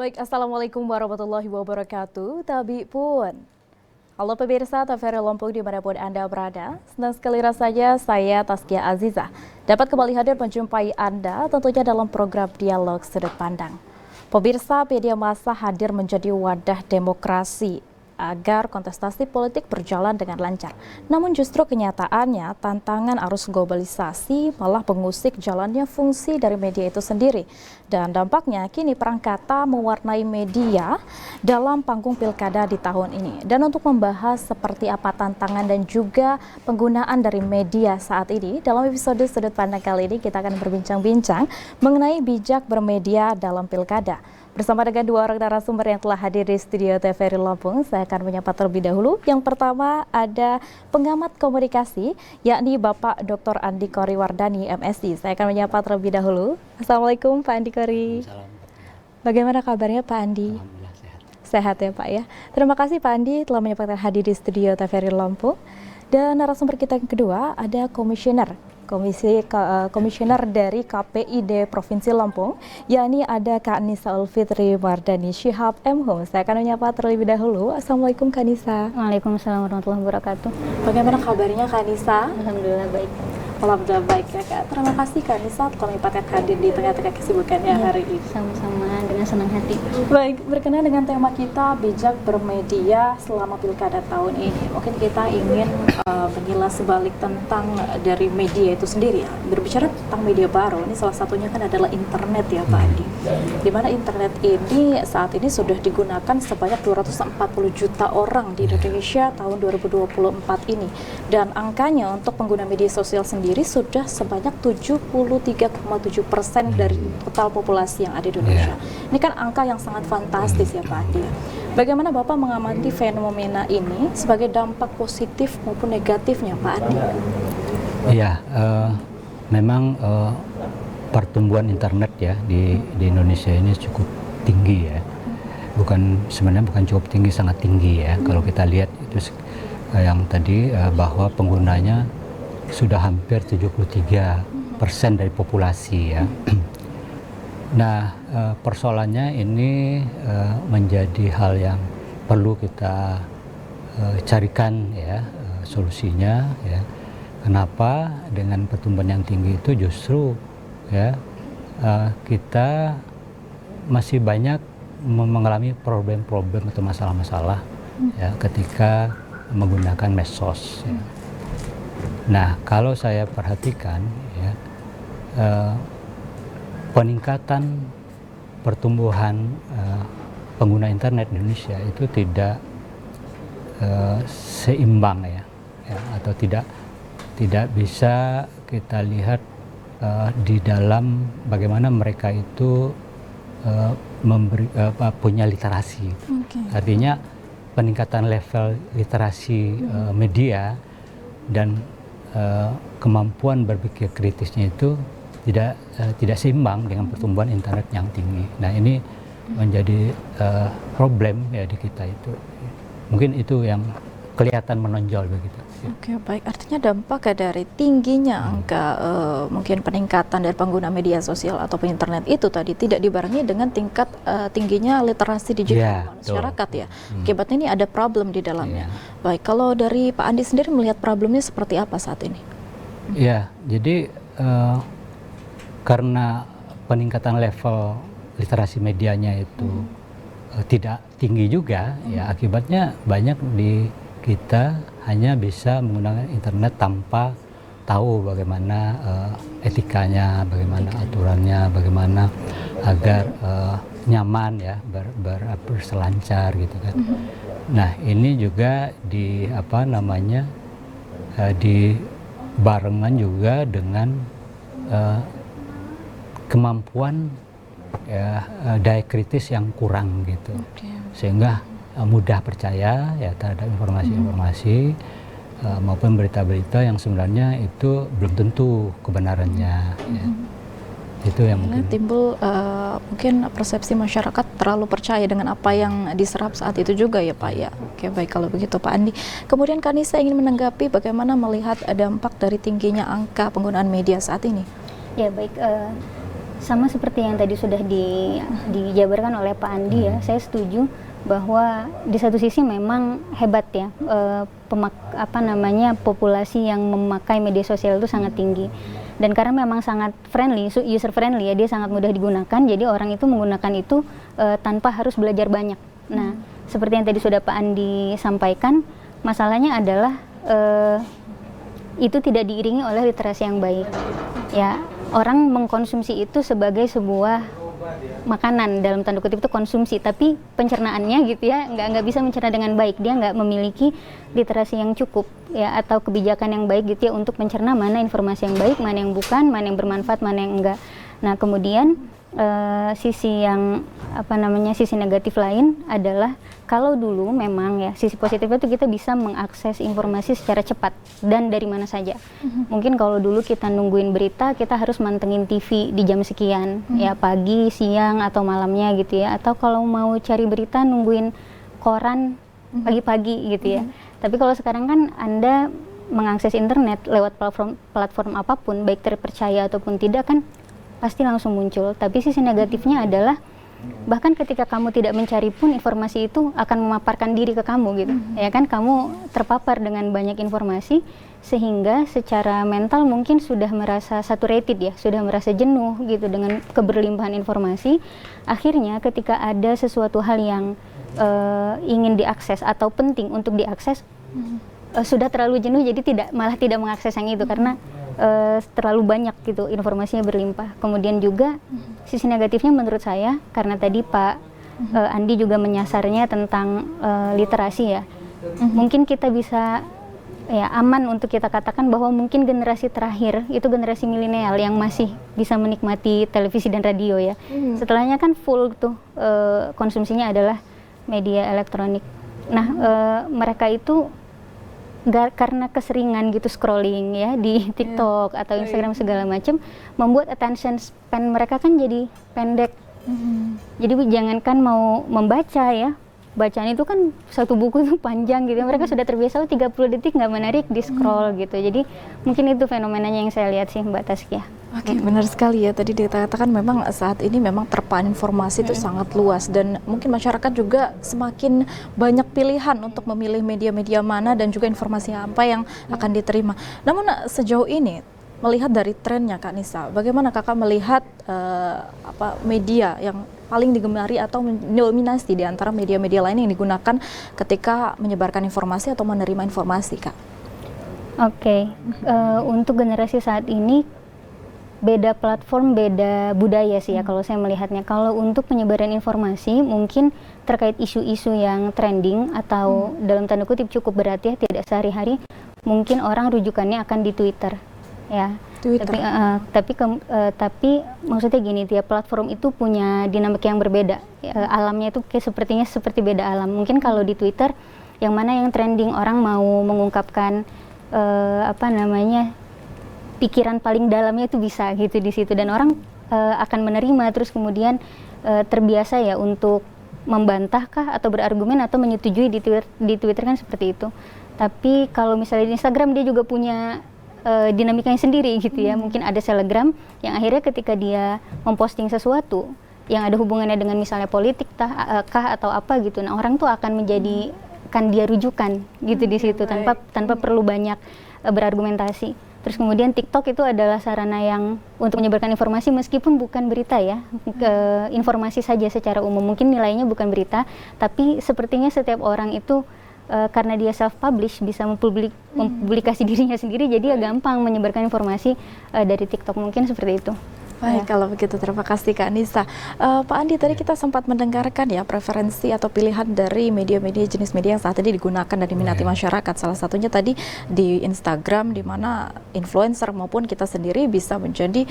Baik, Assalamualaikum warahmatullahi wabarakatuh. Tabi pun. Halo pemirsa TVRI Lampung dimanapun Anda berada. Senang sekali rasanya saya Taskia Azizah dapat kembali hadir menjumpai Anda tentunya dalam program Dialog Sudut Pandang. Pemirsa, media massa hadir menjadi wadah demokrasi agar kontestasi politik berjalan dengan lancar. Namun justru kenyataannya tantangan arus globalisasi malah mengusik jalannya fungsi dari media itu sendiri. Dan dampaknya kini perang kata mewarnai media dalam panggung pilkada di tahun ini. Dan untuk membahas seperti apa tantangan dan juga penggunaan dari media saat ini, dalam episode Sudut Pandang kali ini kita akan berbincang-bincang mengenai bijak bermedia dalam pilkada. Bersama dengan dua orang narasumber yang telah hadir di studio TVRI Lampung, saya akan menyapa terlebih dahulu. Yang pertama ada pengamat komunikasi, yakni Bapak Dr. Andi Kori Wardani, MSI. Saya akan menyapa terlebih dahulu. Assalamualaikum Pak Andi Kori. Bagaimana kabarnya Pak Andi? Alhamdulillah sehat. Sehat ya Pak ya. Terima kasih Pak Andi telah menyempatkan hadir di studio TVRI Lampung. Dan narasumber kita yang kedua ada komisioner dari KPID Provinsi Lampung, yakni ada Kak Nisa Ulfitri Mardani Syihab MHum. Saya akan menyapa terlebih dahulu. Assalamualaikum Kak Nisa. Waalaikumsalam warahmatullahi wabarakatuh. Bagaimana kabarnya Kak Nisa? Alhamdulillah baik. Alhamdulillah baik ya Kak. Terima kasih Kak Nisa telah menyempatkan hadir di tengah-tengah kesibukannya hari ini. Sama-sama dengan senang hati. Baik, berkenaan dengan tema kita bijak bermedia selama pilkada tahun ini. Mungkin kita ingin mengilas balik tentang dari media itu sendiri ya. Berbicara tentang media baru, ini salah satunya kan adalah internet ya Pak Andi. Di mana internet ini saat ini sudah digunakan sebanyak 240 juta orang di Indonesia tahun 2024 ini. Dan angkanya untuk pengguna media sosial sendiri sudah sebanyak 73,7% dari total populasi yang ada di Indonesia. Ini kan angka yang sangat fantastis ya Pak Andi. Bagaimana Bapak mengamati fenomena ini sebagai dampak positif maupun negatifnya Pak Andi? Iya, memang pertumbuhan internet ya di Indonesia ini cukup tinggi ya. Sebenarnya bukan cukup tinggi, sangat tinggi ya. Kalau kita lihat itu yang tadi bahwa penggunanya sudah hampir 73% dari populasi ya. Nah, persoalannya ini menjadi hal yang perlu kita carikan ya solusinya ya. Kenapa dengan pertumbuhan yang tinggi itu justru ya kita masih banyak mengalami problem-problem atau masalah-masalah ya ketika menggunakan medsos ya. Nah, kalau saya perhatikan ya peningkatan pertumbuhan pengguna internet di Indonesia itu tidak seimbang ya, atau tidak bisa kita lihat di dalam bagaimana mereka itu punya literasi. Okay. Artinya peningkatan level literasi media dan kemampuan berpikir kritisnya itu tidak seimbang dengan pertumbuhan internet yang tinggi. Nah, ini menjadi problem ya di kita itu. Mungkin itu yang kelihatan menonjol begitu. Oke, baik. Artinya dampak dari tingginya angka mungkin peningkatan dari pengguna media sosial ataupun internet itu tadi tidak dibarengi dengan tingkat tingginya literasi digital masyarakat ya. Akibatnya ini ada problem di dalamnya. Baik, kalau dari Pak Andi sendiri melihat problemnya seperti apa saat ini? Ya, jadi karena peningkatan level literasi medianya itu tidak tinggi juga, ya akibatnya banyak di kita hanya bisa menggunakan internet tanpa tahu bagaimana etikanya, bagaimana aturannya, bagaimana agar nyaman ya berselancar gitu kan. Nah, ini juga dibarengan juga dengan kemampuan ya daya kritis yang kurang gitu. Sehingga mudah percaya ya terhadap informasi-informasi maupun berita-berita yang sebenarnya itu belum tentu kebenarannya ya. Itu yang mungkin timbul mungkin persepsi masyarakat terlalu percaya dengan apa yang diserap saat itu juga ya Pak ya. Oke, baik kalau begitu Pak Andi. Kemudian Kak Nisa ingin menanggapi bagaimana melihat dampak dari tingginya angka penggunaan media saat ini. Ya baik, Sama seperti yang tadi sudah dijabarkan oleh Pak Andi ya, saya setuju bahwa di satu sisi memang hebat ya, populasi yang memakai media sosial itu sangat tinggi. Dan karena memang sangat friendly, user friendly ya, dia sangat mudah digunakan, jadi orang itu menggunakan itu tanpa harus belajar banyak. Nah, seperti yang tadi sudah Pak Andi sampaikan, masalahnya adalah itu tidak diiringi oleh literasi yang baik. Ya, orang mengkonsumsi itu sebagai sebuah makanan, dalam tanda kutip itu konsumsi, tapi pencernaannya gitu ya nggak bisa mencerna dengan baik. Dia nggak memiliki literasi yang cukup ya, atau kebijakan yang baik gitu ya untuk mencerna mana informasi yang baik, mana yang bukan, mana yang bermanfaat, mana yang enggak. Nah, kemudian sisi negatif lain adalah kalau dulu memang ya sisi positifnya itu kita bisa mengakses informasi secara cepat dan dari mana saja. Mungkin kalau dulu kita nungguin berita, kita harus mantengin TV di jam sekian ya, pagi, siang atau malamnya gitu ya, atau kalau mau cari berita nungguin koran pagi-pagi gitu ya. Tapi kalau sekarang kan Anda mengakses internet lewat platform apapun, baik terpercaya ataupun tidak, kan pasti langsung muncul. Tapi sisi negatifnya adalah bahkan ketika kamu tidak mencari pun informasi itu akan memaparkan diri ke kamu gitu. Ya kan, kamu terpapar dengan banyak informasi sehingga secara mental mungkin sudah merasa saturated ya, sudah merasa jenuh gitu dengan keberlimpahan informasi. Akhirnya ketika ada sesuatu hal yang ingin diakses atau penting untuk diakses, sudah terlalu jenuh, jadi malah tidak mengakses yang itu karena terlalu banyak gitu, informasinya berlimpah. Kemudian juga sisi negatifnya menurut saya, karena tadi Pak Andi juga menyasarnya tentang literasi ya, mungkin kita bisa ya aman untuk kita katakan bahwa mungkin generasi terakhir itu generasi milenial yang masih bisa menikmati televisi dan radio ya. Setelahnya kan full tuh konsumsinya adalah media elektronik. Nah, mereka itu karena keseringan gitu scrolling ya di TikTok atau Instagram segala macam, membuat attention span mereka kan jadi pendek. Jadi jangankan mau membaca ya, bacaan itu kan satu buku itu panjang gitu, mereka sudah terbiasa 30 detik nggak menarik di scroll gitu. Jadi mungkin itu fenomenanya yang saya lihat sih Mbak Taskia. Oke, benar sekali ya. Tadi dikatakan memang saat ini memang terpaan informasi itu sangat luas, dan mungkin masyarakat juga semakin banyak pilihan untuk memilih media-media mana dan juga informasi apa yang akan diterima. Namun sejauh ini melihat dari trennya Kak Nisa, bagaimana Kakak melihat media yang paling digemari atau mendominasi di antara media-media lain yang digunakan ketika menyebarkan informasi atau menerima informasi, Kak? Oke, untuk generasi saat ini beda platform, beda budaya sih ya kalau saya melihatnya. Kalau untuk penyebaran informasi mungkin terkait isu-isu yang trending atau dalam tanda kutip cukup berat ya, tidak sehari-hari, mungkin orang rujukannya akan di Twitter ya. Twitter. Tapi maksudnya gini, tiap platform itu punya dinamika yang berbeda. Alamnya itu sepertinya seperti beda alam. Mungkin kalau di Twitter yang mana yang trending, orang mau mengungkapkan pikiran paling dalamnya itu bisa gitu di situ, dan orang akan menerima, terus kemudian terbiasa ya untuk membantah kah atau berargumen atau menyetujui di Twitter kan seperti itu. Tapi kalau misalnya di Instagram dia juga punya dinamikanya sendiri gitu ya. Mungkin ada selebgram yang akhirnya ketika dia memposting sesuatu yang ada hubungannya dengan misalnya politik kah atau apa gitu, nah orang tuh akan menjadikan dia rujukan gitu di situ tanpa perlu banyak berargumentasi. Terus kemudian TikTok itu adalah sarana yang untuk menyebarkan informasi meskipun bukan berita ya, informasi saja secara umum. Mungkin nilainya bukan berita, tapi sepertinya setiap orang itu karena dia self-publish bisa mempublikasi dirinya sendiri, jadi ya gampang menyebarkan informasi dari TikTok, mungkin seperti itu. Baik, kalau begitu terima kasih Kak Nisa. Pak Andi, tadi kita sempat mendengarkan ya preferensi atau pilihan dari media-media, jenis media yang saat ini digunakan dan diminati masyarakat. Salah satunya tadi di Instagram, di mana influencer maupun kita sendiri bisa menjadi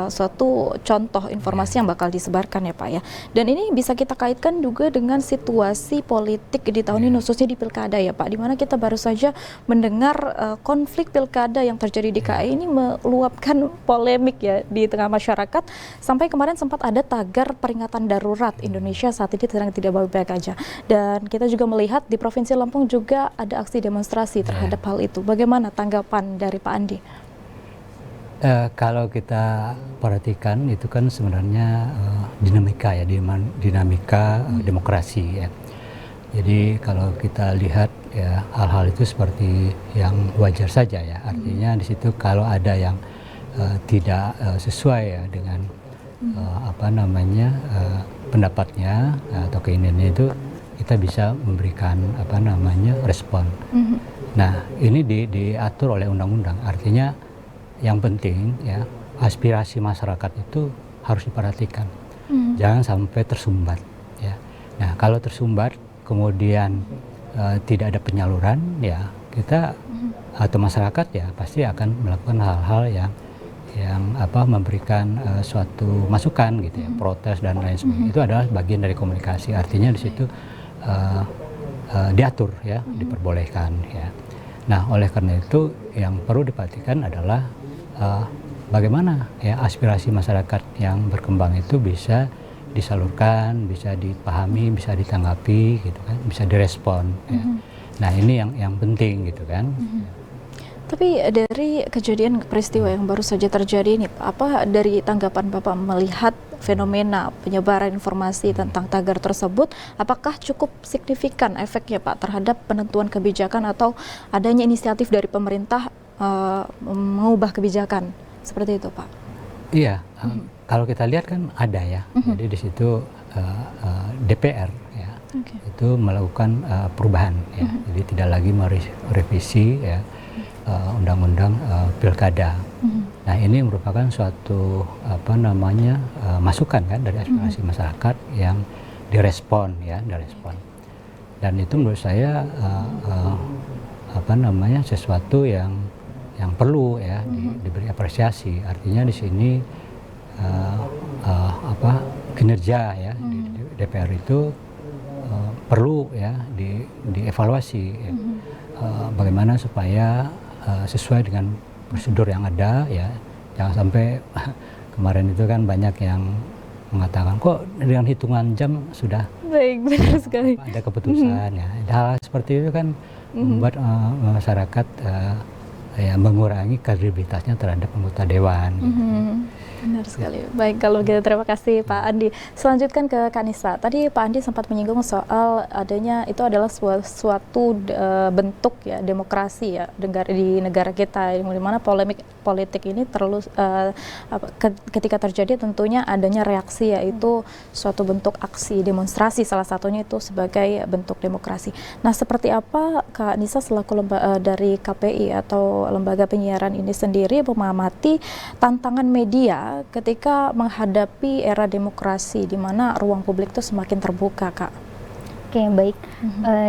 suatu contoh informasi yang bakal disebarkan ya Pak ya. Dan ini bisa kita kaitkan juga dengan situasi politik di tahun ini, khususnya di pilkada ya Pak, di mana kita baru saja mendengar konflik pilkada yang terjadi di KI ini meluapkan polemik ya di tengah masyarakat, sampai kemarin sempat ada tagar peringatan darurat Indonesia saat ini sedang tidak baik-baik aja. Dan kita juga melihat di Provinsi Lampung juga ada aksi demonstrasi terhadap hal itu. Bagaimana tanggapan dari Pak Andi? Kalau kita perhatikan itu kan sebenarnya dinamika ya, dinamika demokrasi ya. Jadi kalau kita lihat ya hal-hal itu seperti yang wajar saja ya. Artinya di situ kalau ada yang tidak sesuai ya dengan pendapatnya atau keinginannya itu, kita bisa memberikan respon. Nah, ini diatur oleh undang-undang. Artinya yang penting ya, aspirasi masyarakat itu harus diperhatikan. Jangan sampai tersumbat ya. Nah, kalau tersumbat kemudian tidak ada penyaluran ya, kita atau masyarakat ya pasti akan melakukan hal-hal yang memberikan suatu masukan gitu ya, protes dan lain sebagainya. Itu adalah bagian dari komunikasi. Artinya di situ diatur ya, diperbolehkan ya. Nah, oleh karena itu yang perlu diperhatikan adalah bagaimana ya aspirasi masyarakat yang berkembang itu bisa disalurkan, bisa dipahami, bisa ditanggapi gitu kan, bisa direspon ya. Nah, ini yang penting gitu kan. Tapi dari kejadian peristiwa yang baru saja terjadi ini, apa dari tanggapan Bapak melihat fenomena penyebaran informasi tentang tagar tersebut, apakah cukup signifikan efeknya Pak terhadap penentuan kebijakan atau adanya inisiatif dari pemerintah mengubah kebijakan seperti itu Pak? Iya, kalau kita lihat kan ada ya, jadi di situ DPR ya, itu melakukan perubahan ya, jadi tidak lagi merevisi ya undang-undang pilkada. Nah, ini merupakan suatu masukan kan dari aspirasi masyarakat yang direspon ya, dan itu menurut saya sesuatu yang perlu ya diberi apresiasi. Artinya di sini kinerja ya di DPR itu perlu ya dievaluasi ya. Bagaimana supaya sesuai dengan prosedur yang ada ya, jangan sampai kemarin itu kan banyak yang mengatakan kok dengan hitungan jam sudah benar sekali ada keputusan ya. Hal seperti itu kan membuat masyarakat mengurangi kredibilitasnya terhadap anggota dewan. Benar sekali. Baik, kalau begitu terima kasih Pak Andi. Selanjutkan ke Kak Nisa. Tadi Pak Andi sempat menyinggung soal adanya itu adalah suatu bentuk ya demokrasi ya di negara kita, di mana polemik politik ini ketika terjadi tentunya adanya reaksi, yaitu suatu bentuk aksi demonstrasi, salah satunya itu sebagai bentuk demokrasi. Nah, seperti apa Kak Nisa selaku dari KPI atau lembaga penyiaran ini sendiri mengamati tantangan media ketika menghadapi era demokrasi di mana ruang publik itu semakin terbuka, Kak? Oke, baik.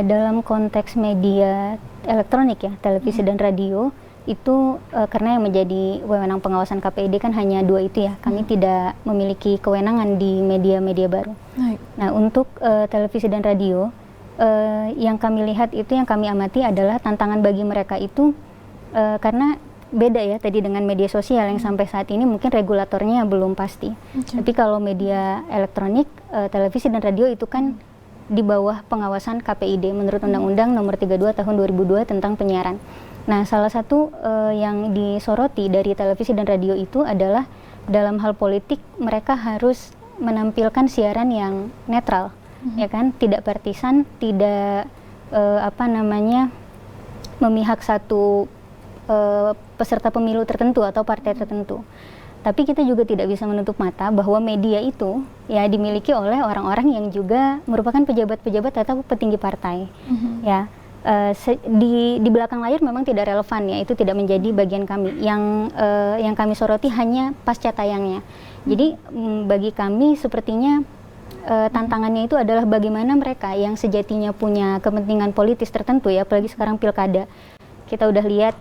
Dalam konteks media elektronik ya, televisi dan radio, itu karena yang menjadi wewenang pengawasan KPID kan hanya 2 itu ya. Kami tidak memiliki kewenangan di media-media baru. Nah, untuk televisi dan radio, yang kami lihat itu, yang kami amati adalah tantangan bagi mereka itu karena beda ya tadi dengan media sosial yang sampai saat ini mungkin regulatornya belum pasti. Tapi kalau media elektronik, televisi dan radio itu kan di bawah pengawasan KPID menurut Undang-Undang Nomor 32 Tahun 2002 tentang penyiaran. Nah, salah satu yang disoroti dari televisi dan radio itu adalah dalam hal politik mereka harus menampilkan siaran yang netral, ya kan, tidak partisan, tidak memihak satu peserta pemilu tertentu atau partai tertentu. Tapi kita juga tidak bisa menutup mata bahwa media itu ya dimiliki oleh orang-orang yang juga merupakan pejabat-pejabat atau petinggi partai. Ya, di belakang layar memang tidak relevan ya, itu tidak menjadi bagian kami. Yang kami soroti hanya pasca tayangnya. Jadi bagi kami sepertinya tantangannya itu adalah bagaimana mereka yang sejatinya punya kepentingan politis tertentu ya, apalagi sekarang pilkada. Kita udah lihat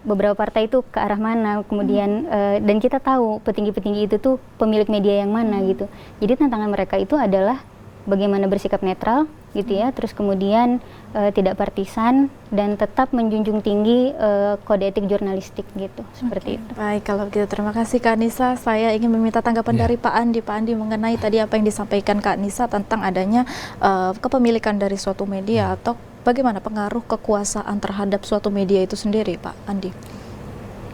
beberapa partai itu ke arah mana, kemudian dan kita tahu petinggi-petinggi itu tuh pemilik media yang mana gitu. Jadi tantangan mereka itu adalah bagaimana bersikap netral gitu ya, terus kemudian tidak partisan dan tetap menjunjung tinggi kode etik jurnalistik gitu, seperti itu. Baik, kalau begitu terima kasih Kak Nisa. Saya ingin meminta tanggapan dari Pak Andi. Pak Andi, mengenai tadi apa yang disampaikan Kak Nisa tentang adanya kepemilikan dari suatu media atau bagaimana pengaruh kekuasaan terhadap suatu media itu sendiri, Pak Andi?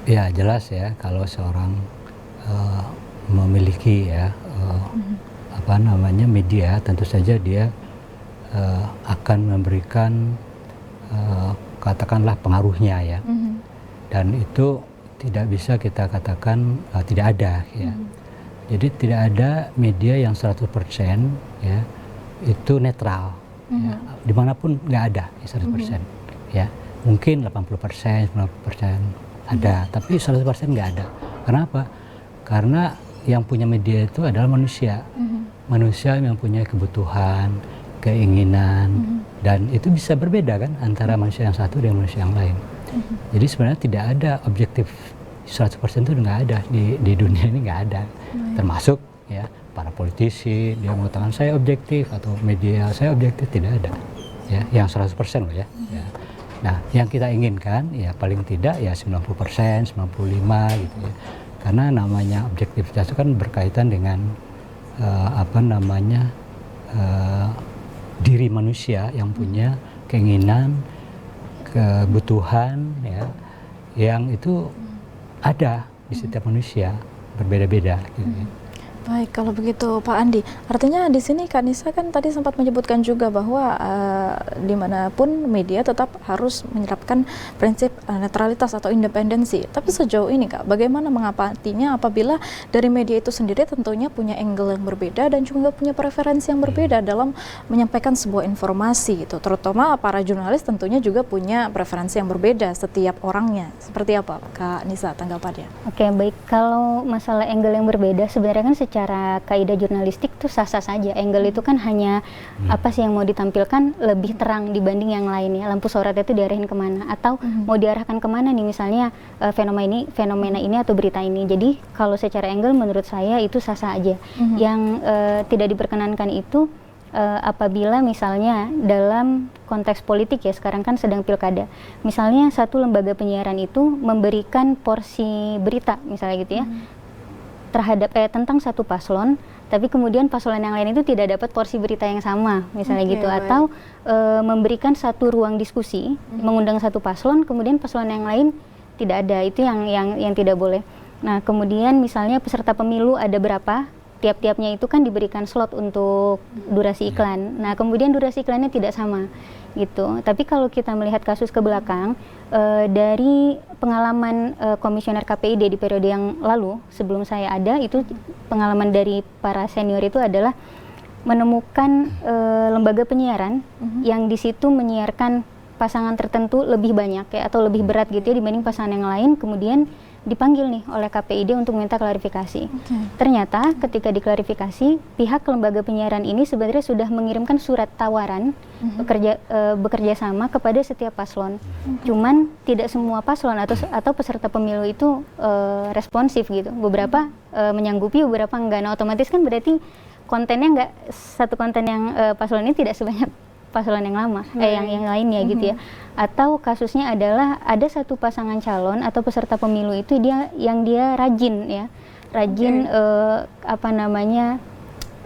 Ya jelas ya, kalau seorang memiliki ya apa namanya media, tentu saja dia akan memberikan katakanlah pengaruhnya ya, dan itu tidak bisa kita katakan tidak ada ya. Jadi tidak ada media yang 100% ya itu netral, ya. Dimanapun nggak ada 100% ya, mungkin 80%, 90% ada, tapi 100% nggak ada. Kenapa? Karena yang punya media itu adalah manusia, manusia yang punya kebutuhan, keinginan, dan itu bisa berbeda kan antara manusia yang satu dengan manusia yang lain. Jadi sebenarnya tidak ada objektif 100% itu nggak ada di dunia ini, nggak ada. Termasuk ya para politisi, dia mengatakan saya objektif atau media saya objektif, tidak ada. Ya, yang 100% loh ya. Ya. Nah, yang kita inginkan ya paling tidak ya 90%, 95 gitu ya. Karena namanya objektivitas itu kan berkaitan dengan apa namanya diri manusia yang punya keinginan, kebutuhan ya, yang itu ada di setiap manusia, berbeda-beda gitu. Baik, kalau begitu Pak Andi, artinya di sini Kak Nisa kan tadi sempat menyebutkan juga bahwa dimanapun media tetap harus menerapkan prinsip netralitas atau independensi. Tapi sejauh ini Kak, bagaimana mengapatinya apabila dari media itu sendiri tentunya punya angle yang berbeda dan juga punya preferensi yang berbeda dalam menyampaikan sebuah informasi gitu. Terutama para jurnalis tentunya juga punya preferensi yang berbeda setiap orangnya. Seperti apa Kak Nisa tanggapannya? Oke, baik. Kalau masalah angle yang berbeda, sebenarnya kan secara kaidah jurnalistik tuh sah-sah saja. Angle itu kan hanya apa sih yang mau ditampilkan lebih terang dibanding yang lain ya. Lampu sorot itu diarahin kemana atau mau diarahkan kemana nih, misalnya fenomena ini atau berita ini. Jadi kalau secara angle menurut saya itu sah-sah aja. Yang tidak diperkenankan itu apabila misalnya dalam konteks politik ya, sekarang kan sedang pilkada. Misalnya satu lembaga penyiaran itu memberikan porsi berita misalnya gitu ya. Terhadap tentang satu paslon, tapi kemudian paslon yang lain itu tidak dapat porsi berita yang sama, misalnya gitu, atau memberikan satu ruang diskusi, mengundang satu paslon, kemudian paslon yang lain tidak ada, itu yang tidak boleh. Nah, kemudian misalnya peserta pemilu ada berapa, tiap-tiapnya itu kan diberikan slot untuk durasi iklan. Nah, kemudian durasi iklannya tidak sama, gitu. Tapi kalau kita melihat kasus ke belakang, dari pengalaman komisioner KPID di periode yang lalu sebelum saya ada, itu pengalaman dari para senior itu adalah menemukan lembaga penyiaran yang di situ menyiarkan pasangan tertentu lebih banyak ya, atau lebih berat gitu ya dibanding pasangan yang lain, kemudian dipanggil nih oleh KPID untuk minta klarifikasi. Ternyata ketika diklarifikasi, pihak lembaga penyiaran ini sebenarnya sudah mengirimkan surat tawaran bekerja sama kepada setiap paslon. Cuman tidak semua paslon atau peserta pemilu itu responsif gitu. Beberapa menyanggupi, beberapa enggak. Nah, otomatis kan berarti kontennya enggak, satu konten yang paslon ini tidak sebanyak paslon yang lama, yang lainnya gitu ya. Atau kasusnya adalah ada satu pasangan calon atau peserta pemilu itu dia rajin ya, apa namanya,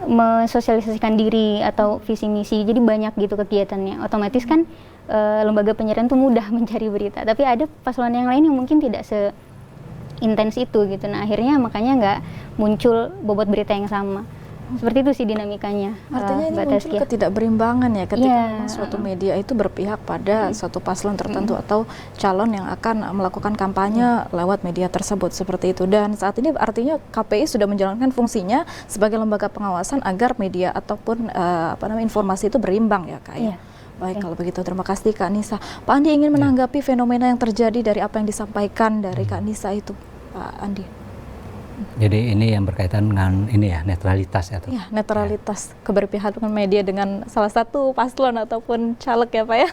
mensosialisasikan diri atau visi misi, jadi banyak gitu kegiatannya. Otomatis kan lembaga penyiaran itu mudah mencari berita, tapi ada paslon yang lain yang mungkin tidak seintens itu gitu. Nah, akhirnya makanya nggak muncul bobot berita yang sama. Seperti itu sih dinamikanya. Artinya ini muncul ketidakberimbangan ya ketika suatu media itu berpihak pada suatu paslon tertentu atau calon yang akan melakukan kampanye lewat media tersebut, seperti itu. Dan saat ini artinya KPI sudah menjalankan fungsinya sebagai lembaga pengawasan agar media ataupun informasi itu berimbang ya Kak ya. Baik, kalau begitu terima kasih Kak Nisa. Pak Andi ingin menanggapi fenomena yang terjadi dari apa yang disampaikan dari Kak Nisa itu, Pak Andi. Jadi ini yang berkaitan dengan ini ya, netralitas atau netralitas keberpihakan media dengan salah satu paslon ataupun caleg ya Pak ya.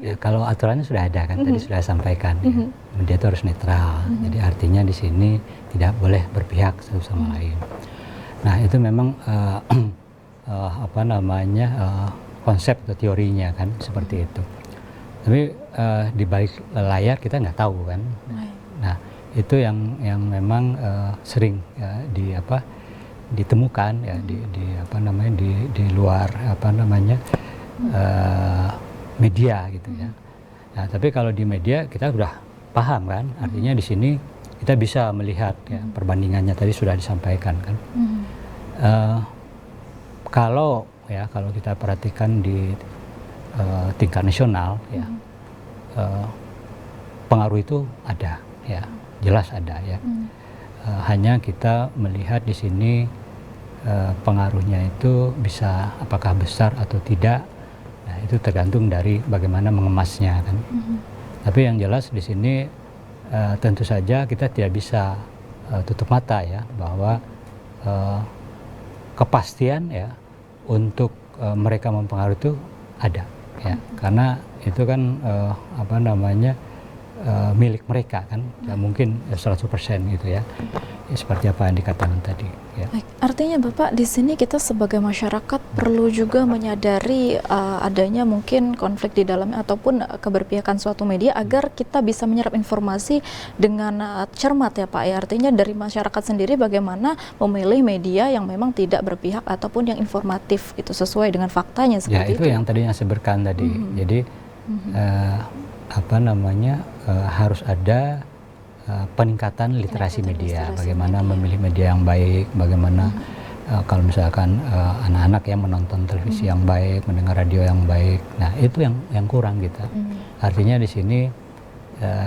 Ya, kalau aturannya sudah ada kan, tadi sudah sampaikan ya, media itu harus netral. Jadi artinya di sini tidak boleh berpihak satu sama lain. Nah, itu memang apa namanya konsep atau teorinya kan seperti itu. Tapi di balik layar kita nggak tahu kan. Nah, itu yang memang sering ditemukan ya di luar media gitu ya. Nah, tapi kalau di media kita sudah paham kan, artinya di sini kita bisa melihat ya perbandingannya tadi sudah disampaikan kan. Kalau kita perhatikan di tingkat nasional ya, pengaruh itu ada ya, jelas ada ya. Hanya kita melihat di sini pengaruhnya itu bisa apakah besar atau tidak. Nah, itu tergantung dari bagaimana mengemasnya kan. Tapi yang jelas di sini tentu saja kita tidak bisa tutup mata ya bahwa kepastian ya untuk mereka mempengaruhi itu ada ya, karena itu kan milik mereka kan, ya mungkin 100% gitu ya, seperti apa yang dikatakan tadi ya. Baik, artinya Bapak di sini kita sebagai masyarakat perlu juga menyadari adanya mungkin konflik di dalamnya ataupun keberpihakan suatu media agar kita bisa menyerap informasi dengan cermat ya Pak ya. Artinya dari masyarakat sendiri bagaimana memilih media yang memang tidak berpihak ataupun yang informatif itu sesuai dengan faktanya seperti ya, itu yang tadi yang saya sebutkan tadi. Jadi harus ada peningkatan literasi media, bagaimana memilih media yang baik, bagaimana kalau misalkan anak-anak yang menonton televisi yang baik, mendengar radio yang baik. Nah, itu yang kurang kita. Artinya di sini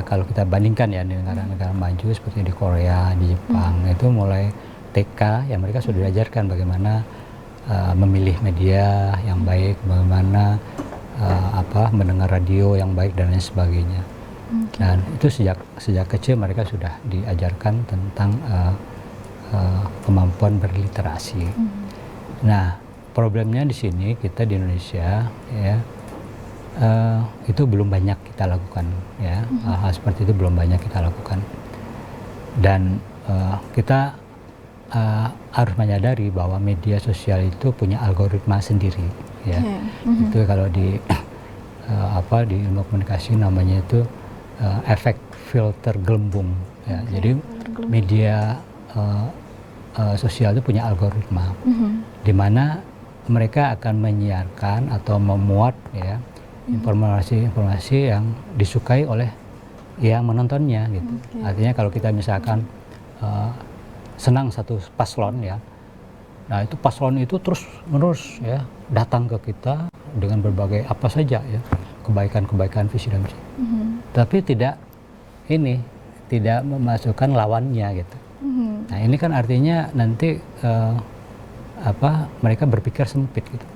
kalau kita bandingkan ya di negara-negara maju seperti di Korea, di Jepang, itu mulai TK ya mereka sudah diajarkan bagaimana memilih media yang baik, bagaimana mendengar radio yang baik dan lain sebagainya. Dan itu sejak kecil mereka sudah diajarkan tentang kemampuan berliterasi. Nah, problemnya di sini kita di Indonesia ya itu belum banyak kita lakukan ya, hal seperti itu belum banyak kita lakukan. Dan kita harus menyadari bahwa media sosial itu punya algoritma sendiri ya. Itu kalau di di ilmu komunikasi namanya itu efek filter gelembung ya. Jadi media sosial itu punya algoritma di mana mereka akan menyiarkan atau memuat ya informasi-informasi yang disukai oleh yang menontonnya gitu. Artinya kalau kita misalkan senang satu paslon ya, nah itu paslon itu terus menerus ya datang ke kita dengan berbagai apa saja ya, kebaikan-kebaikan visi dan misi. Tapi tidak memasukkan lawannya gitu. Nah, ini kan artinya nanti mereka berpikir sempit gitu.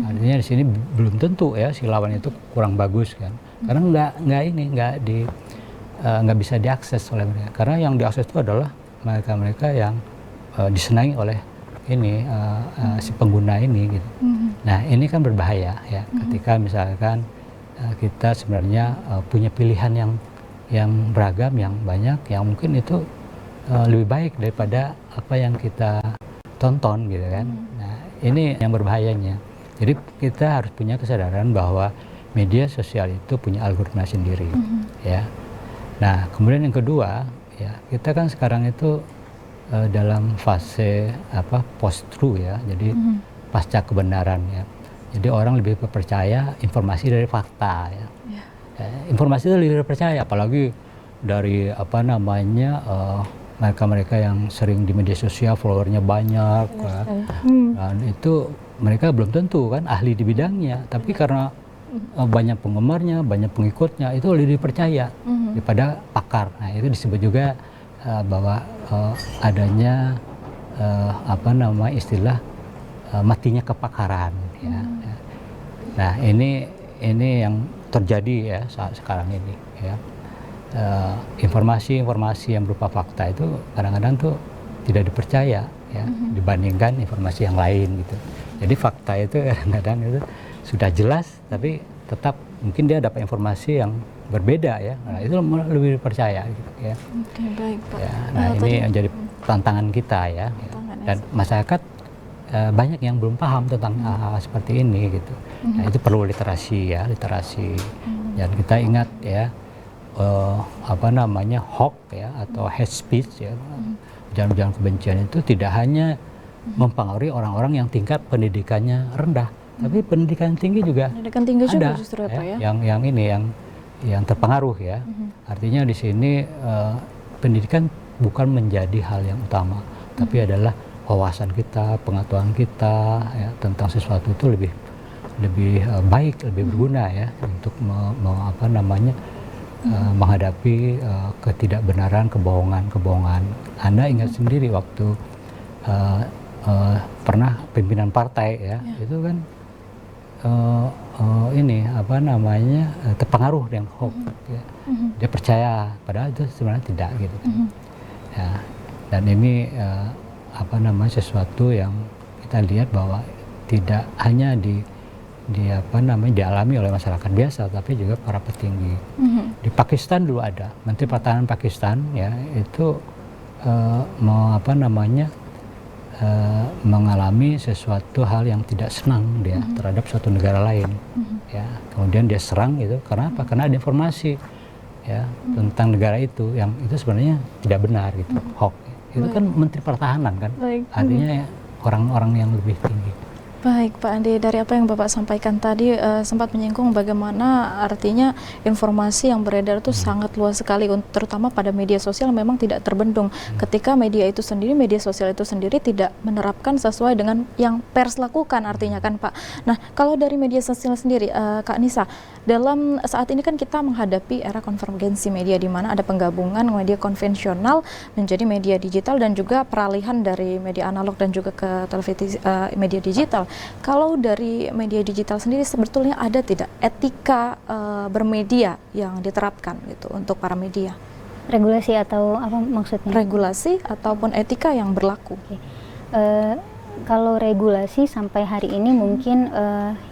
Artinya di sini belum tentu ya si lawan itu kurang bagus kan. Karena nggak bisa diakses oleh mereka. Karena yang diakses itu adalah mereka yang disenangi oleh si pengguna ini gitu. Nah, ini kan berbahaya ya ketika misalkan kita sebenarnya punya pilihan yang beragam, yang banyak, yang mungkin itu lebih baik daripada apa yang kita tonton gitu kan. Nah, ini yang berbahayanya. Jadi kita harus punya kesadaran bahwa media sosial itu punya algoritma sendiri ya. Nah, kemudian yang kedua ya, kita kan sekarang itu dalam fase post-truth ya, jadi pasca kebenaran ya. Jadi orang lebih percaya informasi dari fakta ya. Informasi itu lebih percaya, apalagi dari mereka yang sering di media sosial followernya banyak kan. Dan itu mereka belum tentu kan ahli di bidangnya, tapi karena banyak penggemarnya, banyak pengikutnya, itu lebih dipercaya daripada pakar. Nah, itu disebut juga bahwa adanya istilah matinya kepakaran ya. Nah, ini yang terjadi ya saat sekarang ini ya. Informasi-informasi yang berupa fakta itu kadang-kadang tuh tidak dipercaya ya dibandingkan informasi yang lain gitu. Jadi fakta itu kadang-kadang itu sudah jelas tapi tetap mungkin dia dapat informasi yang berbeda ya. Nah, itu lebih dipercaya gitu ya. Oke, baik Pak. Ya, nah, ini yang jadi tantangan kita ya. Dan masyarakat banyak yang belum paham tentang hal seperti ini gitu. Nah, itu perlu literasi ya, Dan kita ingat ya hoax ya atau hate speech ya. Ujaran-ujaran kebencian itu tidak hanya mempengaruhi orang-orang yang tingkat pendidikannya rendah, tapi pendidikan tinggi juga. Pendidikan tinggi ada, juga justru ya, Pak ya. yang terpengaruh ya. Artinya di sini pendidikan bukan menjadi hal yang utama, tapi adalah wawasan kita, pengetahuan kita ya, tentang sesuatu itu lebih baik, lebih berguna ya untuk menghadapi ketidakbenaran, kebohongan. Anda ingat sendiri waktu pernah pimpinan partai ya, itu kan terpengaruh dengan hoax. Ya. Dia percaya, padahal itu sebenarnya tidak gitu kan. Ya, dan ini sesuatu yang kita lihat bahwa tidak hanya dialami oleh masyarakat biasa, tapi juga para petinggi. Di Pakistan dulu ada Menteri Pertahanan Pakistan ya, itu mengalami sesuatu hal yang tidak senang dia terhadap suatu negara lain. Ya, kemudian dia serang itu karena apa? Karena ada informasi ya tentang negara itu yang itu sebenarnya tidak benar gitu, hoax. Itu kan Menteri Pertahanan kan, artinya ya, orang-orang yang lebih tinggi. Baik Pak Andi, dari apa yang Bapak sampaikan tadi sempat menyinggung bagaimana artinya informasi yang beredar itu sangat luas sekali, terutama pada media sosial memang tidak terbendung. Ketika media sosial itu sendiri tidak menerapkan sesuai dengan yang pers lakukan artinya kan Pak. Nah kalau dari media sosial sendiri Kak Nisa, dalam saat ini kan kita menghadapi era konvergensi media di mana ada penggabungan media konvensional menjadi media digital dan juga peralihan dari media analog dan juga ke televisi media digital. Kalau dari media digital sendiri sebetulnya ada tidak etika bermedia yang diterapkan gitu untuk para media? Regulasi atau apa maksudnya? Regulasi ataupun etika yang berlaku. Kalau regulasi sampai hari ini mungkin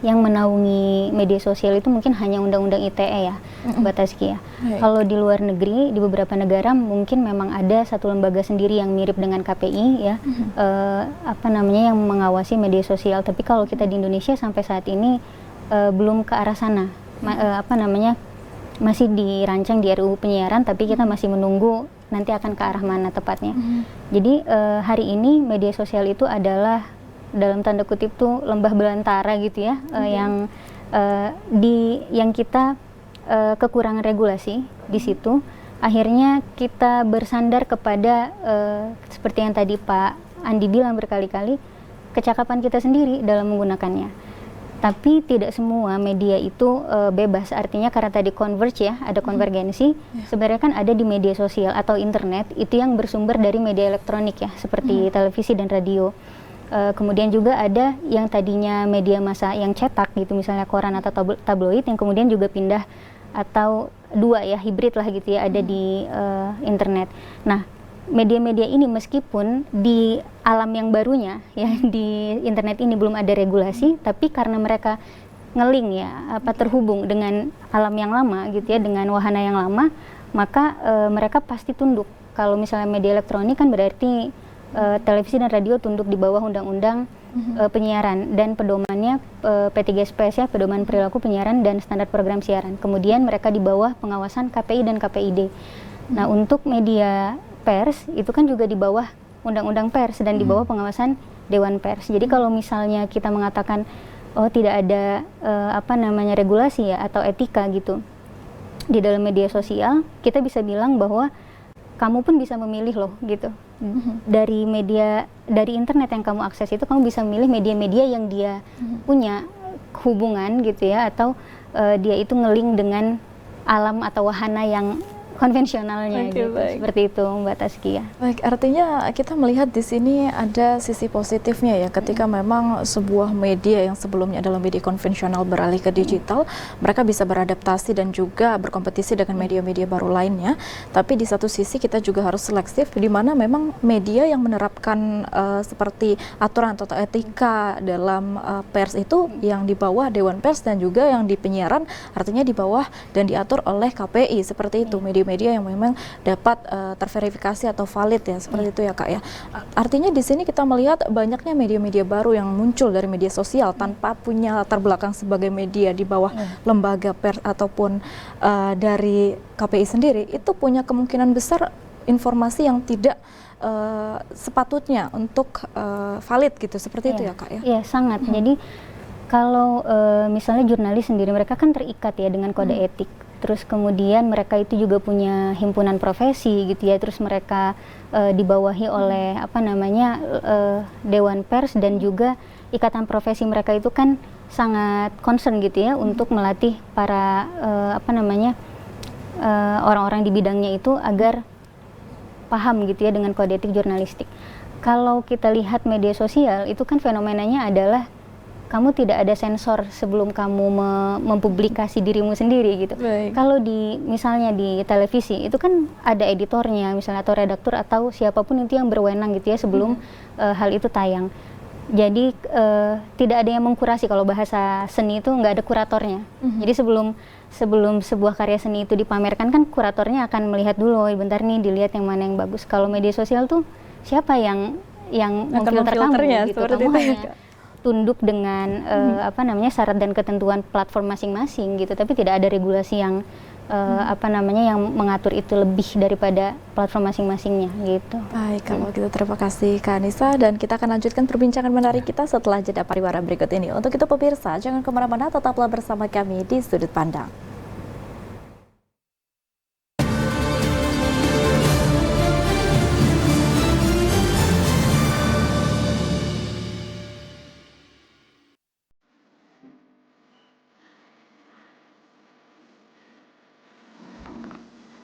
yang menaungi media sosial itu mungkin hanya Undang-Undang ITE ya, Mbak Tazki ya. Kalau di luar negeri, di beberapa negara mungkin memang ada satu lembaga sendiri yang mirip dengan KPI ya, yang mengawasi media sosial. Tapi kalau kita di Indonesia sampai saat ini belum ke arah sana, masih dirancang di RUU penyiaran, tapi kita masih menunggu nanti akan ke arah mana tepatnya. Jadi hari ini media sosial itu adalah dalam tanda kutip tuh lembah belantara gitu ya, yang kita kekurangan regulasi di situ. Akhirnya kita bersandar kepada seperti yang tadi Pak Andi bilang berkali-kali, kecakapan kita sendiri dalam menggunakannya. Tapi tidak semua media itu bebas, artinya karena tadi converge ya, ada konvergensi, sebenarnya kan ada di media sosial atau internet, itu yang bersumber dari media elektronik ya, seperti televisi dan radio. Kemudian juga ada yang tadinya media massa yang cetak gitu, misalnya koran atau tabloid, yang kemudian juga pindah atau dua ya, hibrid lah gitu ya, ada di internet. Nah, media-media ini meskipun di alam yang barunya ya, di internet ini belum ada regulasi, tapi karena mereka ngeling ya, terhubung dengan alam yang lama gitu ya, dengan wahana yang lama, maka mereka pasti tunduk. Kalau misalnya media elektronik kan berarti televisi dan radio tunduk di bawah undang-undang penyiaran dan pedomannya P3SPS ya, pedoman perilaku penyiaran dan standar program siaran. Kemudian mereka di bawah pengawasan KPI dan KPID. Nah, untuk media pers itu kan juga di bawah undang-undang pers dan di bawah pengawasan Dewan Pers. Jadi kalau misalnya kita mengatakan tidak ada regulasi ya atau etika gitu di dalam media sosial, kita bisa bilang bahwa kamu pun bisa memilih loh gitu. Dari media, dari internet yang kamu akses itu kamu bisa memilih media-media yang dia punya hubungan gitu ya, atau dia itu ngeling dengan alam atau wahana yang konvensionalnya gitu. Seperti itu Mbak Tazkia. Baik, artinya kita melihat di sini ada sisi positifnya ya, ketika memang sebuah media yang sebelumnya adalah media konvensional beralih ke digital, mereka bisa beradaptasi dan juga berkompetisi dengan media-media baru lainnya. Tapi di satu sisi kita juga harus selektif, di mana memang media yang menerapkan seperti aturan atau etika dalam pers itu yang di bawah Dewan Pers dan juga yang di penyiaran artinya di bawah dan diatur oleh KPI, seperti itu. Media yang memang dapat terverifikasi atau valid ya, seperti itu ya Kak ya. Artinya di sini kita melihat banyaknya media-media baru yang muncul dari media sosial tanpa punya latar belakang sebagai media di bawah lembaga pers ataupun dari KPI sendiri, itu punya kemungkinan besar informasi yang tidak sepatutnya untuk valid gitu, seperti itu ya Kak ya. Iya, sangat. Jadi kalau misalnya jurnalis sendiri, mereka kan terikat ya dengan kode etik. terus kemudian mereka itu juga punya himpunan profesi gitu ya, terus mereka dibawahi oleh Dewan Pers, dan juga ikatan profesi mereka itu kan sangat concern gitu ya untuk melatih para orang-orang di bidangnya itu agar paham gitu ya dengan kode etik jurnalistik. Kalau kita lihat media sosial itu kan fenomenanya adalah kamu tidak ada sensor sebelum kamu mempublikasi dirimu sendiri gitu. Baik. Kalau misalnya di televisi itu kan ada editornya misalnya, atau redaktur atau siapapun itu yang berwenang gitu ya sebelum hal itu tayang. Jadi tidak ada yang mengkurasi. Kalau bahasa seni itu nggak ada kuratornya. Jadi sebelum sebuah karya seni itu dipamerkan kan kuratornya akan melihat dulu, bentar nih dilihat yang mana yang bagus. Kalau media sosial tuh siapa yang memfilter kamu gitu, kamu hanya tunduk dengan syarat dan ketentuan platform masing-masing gitu, tapi tidak ada regulasi yang yang mengatur itu lebih daripada platform masing-masingnya gitu. Baik, kalau gitu terima kasih Kak Anissa, dan kita akan lanjutkan perbincangan menarik kita setelah jeda pariwara berikut ini. Untuk itu pemirsa, jangan kemana-mana, tetaplah bersama kami di Sudut Pandang.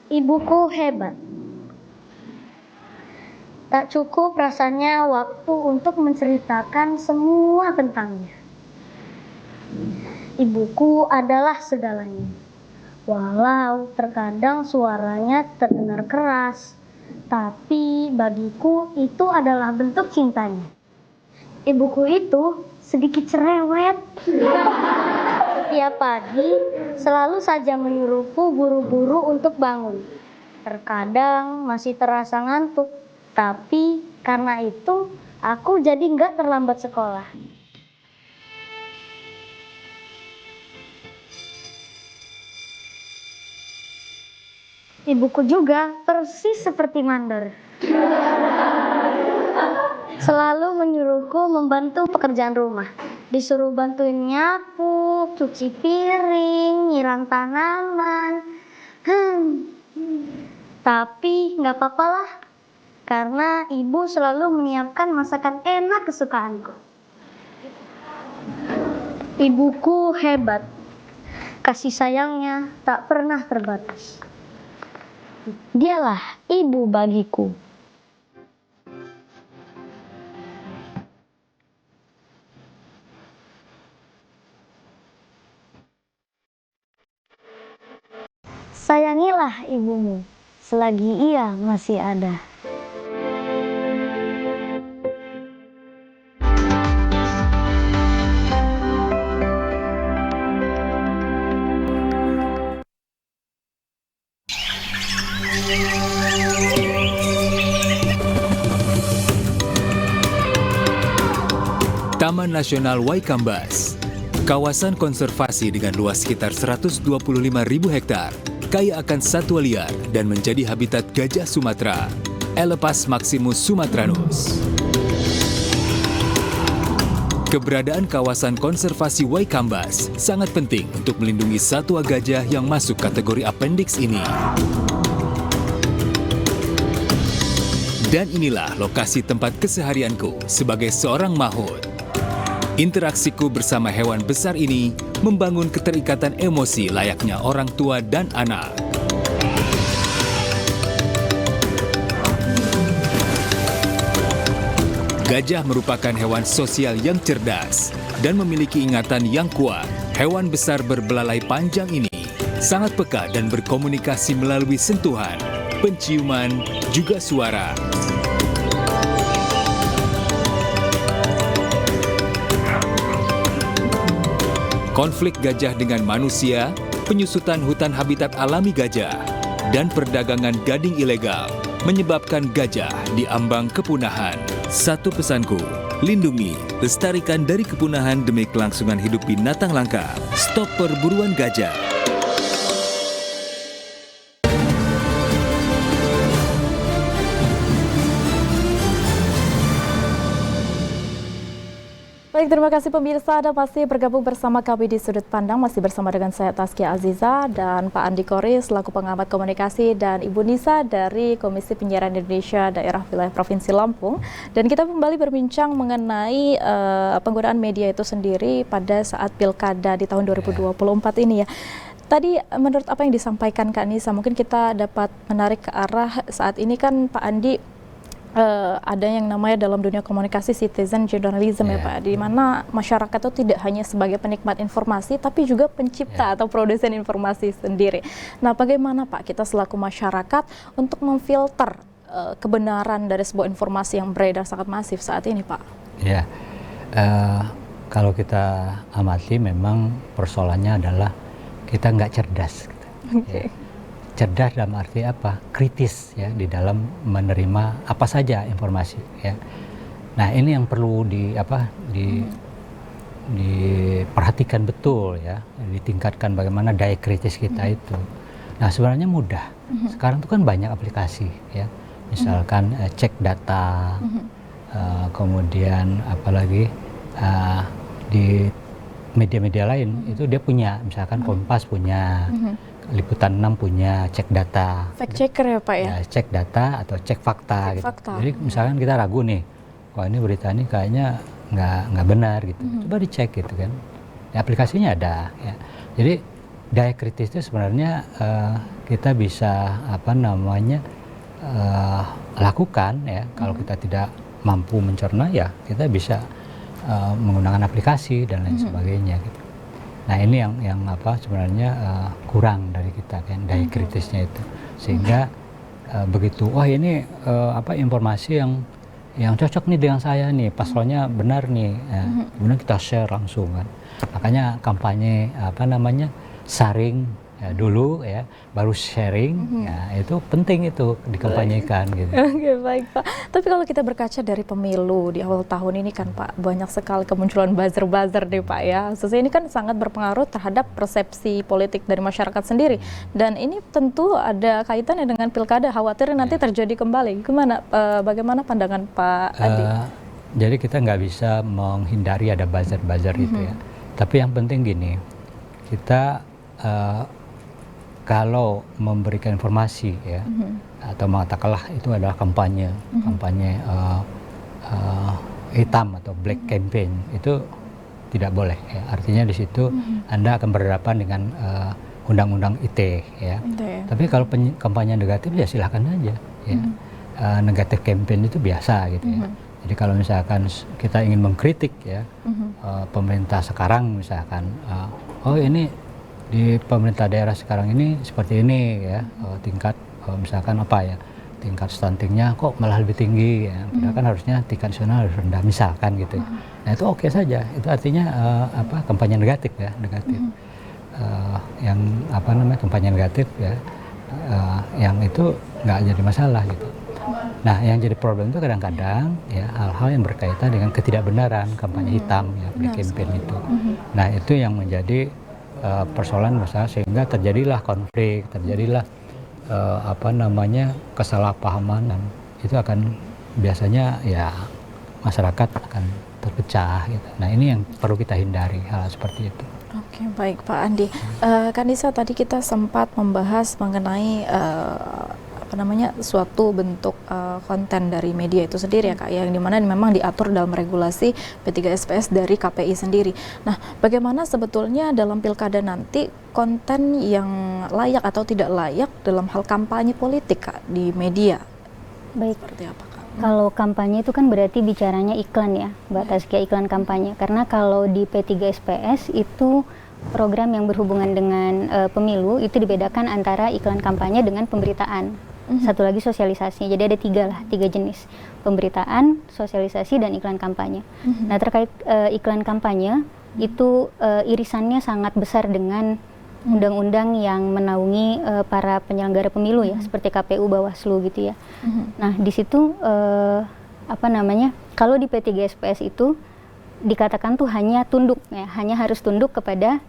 Ibuku hebat. Tak cukup rasanya waktu untuk menceritakan semua tentangnya. Ibuku adalah segalanya. Walau terkadang suaranya terdengar keras, tapi bagiku itu adalah bentuk cintanya. Ibuku itu sedikit cerewet. Setiap pagi selalu saja menyuruhku buru-buru untuk bangun. Terkadang masih terasa ngantuk, tapi karena itu aku jadi nggak terlambat sekolah. Ibuku juga persis seperti Mandor. Selalu menyuruhku membantu pekerjaan rumah. Disuruh bantuin nyapu, cuci piring, nyiram tanaman. Tapi nggak apa-apa lah, karena ibu selalu menyiapkan masakan enak kesukaanku. Ibuku hebat. Kasih sayangnya tak pernah terbatas. Dialah ibu bagiku. Sayangilah ibumu selagi ia masih ada. Taman Nasional Waikambas, kawasan konservasi dengan luas sekitar 125.000 hektar, kaya akan satwa liar dan menjadi habitat gajah Sumatera, Elepas maximus sumatranus. Keberadaan kawasan konservasi Waikambas sangat penting untuk melindungi satwa gajah yang masuk kategori appendix ini. Dan inilah lokasi tempat keseharianku sebagai seorang mahout. Interaksiku bersama hewan besar ini membangun keterikatan emosi layaknya orang tua dan anak. Gajah merupakan hewan sosial yang cerdas dan memiliki ingatan yang kuat. Hewan besar berbelalai panjang ini sangat peka dan berkomunikasi melalui sentuhan, penciuman, juga suara. Konflik gajah dengan manusia, penyusutan hutan habitat alami gajah, dan perdagangan gading ilegal menyebabkan gajah diambang kepunahan. Satu pesanku, lindungi, lestarikan dari kepunahan demi kelangsungan hidup binatang langka. Stop perburuan gajah. Baik, terima kasih pemirsa. Anda masih bergabung bersama kami di Sudut Pandang, masih bersama dengan saya Taskia Aziza dan Pak Andi Kori selaku pengamat komunikasi dan Ibu Nisa dari Komisi Penyiaran Indonesia Daerah Wilayah Provinsi Lampung. Dan kita kembali berbincang mengenai penggunaan media itu sendiri pada saat pilkada di tahun 2024 ini ya. Tadi menurut apa yang disampaikan Kak Nisa, mungkin kita dapat menarik ke arah saat ini kan Pak Andi ada yang namanya dalam dunia komunikasi citizen journalism ya Pak, di mana masyarakat itu tidak hanya sebagai penikmat informasi tapi juga pencipta atau produsen informasi sendiri. Nah, bagaimana Pak kita selaku masyarakat untuk memfilter kebenaran dari sebuah informasi yang beredar sangat masif saat ini Pak? Ya, kalau kita amati memang persoalannya adalah kita nggak cerdas. Okay. Cerdas dalam arti apa? Kritis ya di dalam menerima apa saja informasi ya. Nah, ini yang perlu diperhatikan betul ya, ditingkatkan bagaimana daya kritis kita itu. Nah, sebenarnya mudah. Sekarang itu kan banyak aplikasi ya. Misalkan cek data, kemudian apalagi di media-media lain itu dia punya, misalkan Kompas punya, Liputan 6 punya cek data. Fact checker ya Pak ya? Cek data atau cek fakta. Gitu. Jadi misalkan kita ragu nih, wah ini berita ini kayaknya nggak benar gitu. Coba dicek gitu kan. Ya, aplikasinya ada. Ya. Jadi daya kritis itu sebenarnya kita bisa lakukan ya. Kalau kita tidak mampu mencerna ya kita bisa menggunakan aplikasi dan lain sebagainya gitu. Nah, ini yang sebenarnya kurang dari kita kan, daya kritisnya itu. Sehingga begitu, wah ini informasi yang cocok nih dengan saya nih, paslonnya benar nih. Kemudian kita share langsung kan. Makanya kampanye sharing ya, dulu ya, baru sharing, ya itu penting itu dikampanyekan gitu. Oke, baik Pak. Tapi kalau kita berkaca dari pemilu di awal tahun ini kan Pak, banyak sekali kemunculan buzzer-buzzer deh Pak ya. Khususnya ini kan sangat berpengaruh terhadap persepsi politik dari masyarakat sendiri. Dan ini tentu ada kaitannya dengan pilkada, khawatir nanti terjadi kembali. Bagaimana pandangan Pak Adi? Jadi kita nggak bisa menghindari ada buzzer-buzzer itu ya. Tapi yang penting gini, kita kalau memberikan informasi ya, atau mengatakanlah itu adalah kampanye hitam atau black campaign, itu tidak boleh ya. Artinya di situ Anda akan berhadapan dengan undang-undang ITE ya. Tapi kalau kampanye negatif ya silahkan aja ya. Negatif campaign itu biasa gitu ya. Jadi kalau misalkan kita ingin mengkritik ya pemerintah sekarang misalkan, oh ini di pemerintah daerah sekarang ini seperti ini ya, tingkat misalkan tingkat stuntingnya kok malah lebih tinggi ya, padahal kan harusnya tingkat nasional harus rendah misalkan gitu. Nah itu oke saja, itu artinya kampanye negatif ya, yang kampanye negatif ya, yang itu nggak jadi masalah gitu. Nah yang jadi problem itu kadang-kadang ya hal-hal yang berkaitan dengan ketidakbenaran, kampanye hitam ya, black campaign itu. Nah itu yang menjadi persoalan masalah, sehingga terjadilah konflik, terjadilah kesalahpahaman, dan itu akan biasanya ya masyarakat akan terpecah gitu. Nah ini yang perlu kita hindari, hal seperti itu. Oke, baik Pak Andi. Kak Nisa, tadi kita sempat membahas mengenai suatu bentuk konten dari media itu sendiri ya Kak, yang dimana memang diatur dalam regulasi P3SPS dari KPI sendiri. Nah, bagaimana sebetulnya dalam pilkada nanti konten yang layak atau tidak layak dalam hal kampanye politik Kak di media? Baik. Seperti apa Kak? Kalau kampanye itu kan berarti bicaranya iklan ya, Mbak Taskia, iklan kampanye. Karena kalau di P3SPS itu program yang berhubungan dengan pemilu itu dibedakan antara iklan kampanye dengan pemberitaan. Satu lagi sosialisasi. Jadi ada tiga jenis: pemberitaan, sosialisasi, dan iklan kampanye. Nah, terkait iklan kampanye itu irisannya sangat besar dengan undang-undang yang menaungi para penyelenggara pemilu ya, seperti KPU, Bawaslu gitu ya. Nah, di situ kalau di P3SPS itu dikatakan tuh hanya tunduk ya, hanya harus tunduk kepada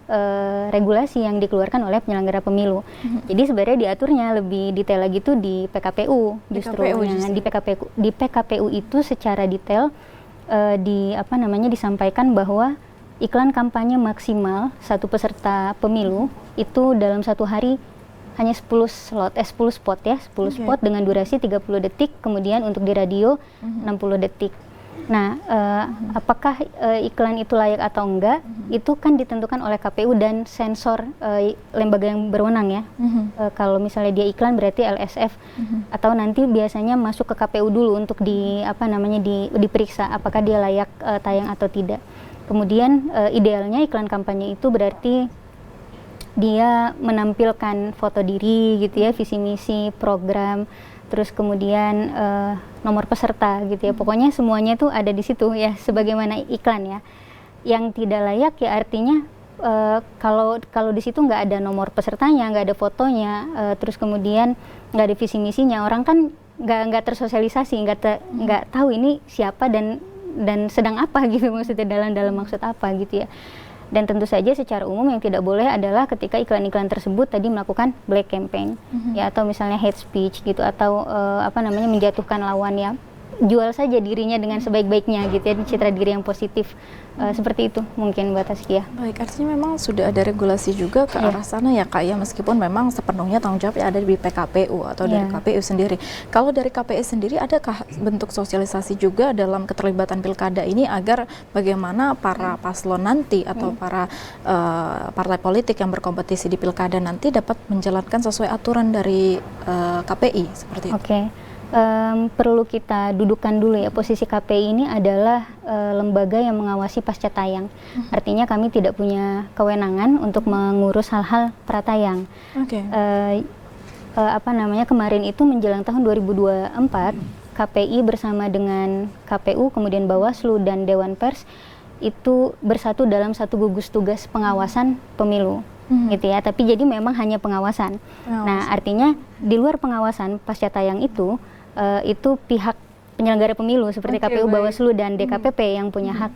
regulasi yang dikeluarkan oleh penyelenggara pemilu. Jadi sebenarnya diaturnya lebih detail lagi tuh di PKPU justru. Di PKPU itu secara detail disampaikan bahwa iklan kampanye maksimal satu peserta pemilu itu dalam satu hari hanya 10 spot ya, 10 spot dengan durasi 30 detik, kemudian untuk di radio 60 detik. Nah, apakah iklan itu layak atau enggak, itu kan ditentukan oleh KPU dan sensor lembaga yang berwenang ya. Kalau misalnya dia iklan berarti LSF, atau nanti biasanya masuk ke KPU dulu untuk diperiksa apakah dia layak tayang atau tidak. Kemudian idealnya iklan kampanye itu berarti dia menampilkan foto diri gitu ya, visi misi, program, terus kemudian nomor peserta gitu ya. Pokoknya semuanya tuh ada di situ ya, sebagaimana iklan ya. Yang tidak layak ya artinya kalau di situ nggak ada nomor pesertanya, nggak ada fotonya, terus kemudian nggak ada visi misinya, orang kan nggak tersosialisasi, nggak tahu ini siapa dan sedang apa gitu, maksudnya dalam maksud apa gitu ya. Dan tentu saja secara umum yang tidak boleh adalah ketika iklan-iklan tersebut tadi melakukan black campaign ya, atau misalnya hate speech gitu, atau menjatuhkan lawan ya, jual saja dirinya dengan sebaik-baiknya gitu ya, citra diri yang positif. Seperti itu mungkin buat Taskia. Baik, artinya memang sudah ada regulasi juga ke arah sana ya Kak ya, meskipun memang sepenuhnya tanggung jawab ada di PKPU atau dari KPU sendiri. Kalau dari KPU sendiri adakah bentuk sosialisasi juga dalam keterlibatan pilkada ini agar bagaimana para paslon nanti atau para partai politik yang berkompetisi di pilkada nanti dapat menjalankan sesuai aturan dari KPI seperti itu? Perlu kita dudukkan dulu ya, posisi KPI ini adalah lembaga yang mengawasi pasca tayang. Artinya kami tidak punya kewenangan untuk mengurus hal-hal pratayang. Kemarin itu menjelang tahun 2024, KPI bersama dengan KPU, kemudian Bawaslu dan Dewan Pers itu bersatu dalam satu gugus tugas pengawasan pemilu. Gitu ya, tapi jadi memang hanya pengawasan. Nah, artinya di luar pengawasan pasca tayang itu pihak penyelenggara pemilu seperti KPU, Bawaslu dan DKPP yang punya hak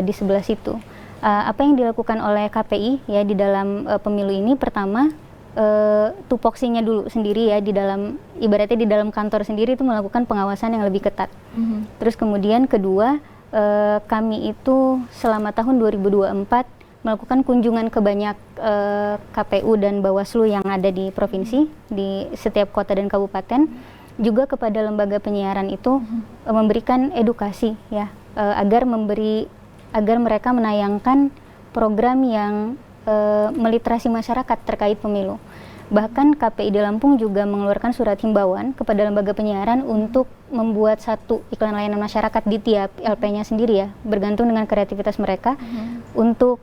di sebelah situ. Apa yang dilakukan oleh KPI ya di dalam pemilu ini, pertama tupoksinya dulu sendiri ya, di dalam ibaratnya di dalam kantor sendiri itu melakukan pengawasan yang lebih ketat. Terus kemudian kedua, kami itu selama tahun 2024 melakukan kunjungan ke banyak KPU dan Bawaslu yang ada di provinsi, di setiap kota dan kabupaten, juga kepada lembaga penyiaran itu memberikan edukasi ya, agar mereka menayangkan program yang meliterasi masyarakat terkait pemilu. Bahkan KPI di Lampung juga mengeluarkan surat himbauan kepada lembaga penyiaran untuk membuat satu iklan layanan masyarakat di tiap LP-nya sendiri ya, bergantung dengan kreativitas mereka untuk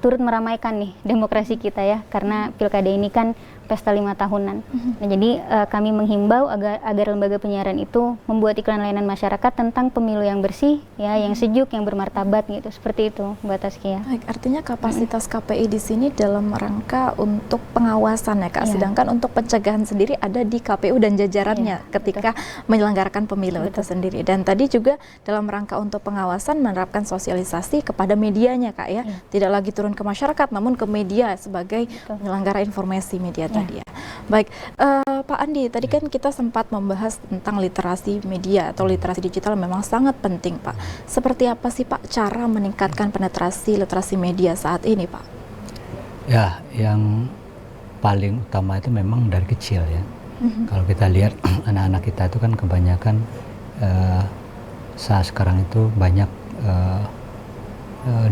turut meramaikan nih demokrasi kita ya, karena pilkada ini kan pesta 5 tahunan. Nah, jadi kami menghimbau agar lembaga penyiaran itu membuat iklan layanan masyarakat tentang pemilu yang bersih ya, yang sejuk, yang bermartabat gitu. Seperti itu Mbak Taskia. Baik, artinya kapasitas KPI di sini dalam rangka untuk pengawasan ya Kak, sedangkan untuk pencegahan sendiri ada di KPU dan jajarannya ketika menyelenggarakan pemilu itu sendiri. Dan tadi juga dalam rangka untuk pengawasan menerapkan sosialisasi kepada medianya Kak ya, tidak lagi turun ke masyarakat namun ke media sebagai penyelenggara informasi media tadi ya. Baik, Pak Andi, tadi kan kita sempat membahas tentang literasi media atau literasi digital memang sangat penting Pak. Seperti apa sih Pak cara meningkatkan penetrasi literasi media saat ini Pak? Ya, yang paling utama itu memang dari kecil ya. Kalau kita lihat anak-anak kita itu kan kebanyakan saat sekarang itu banyak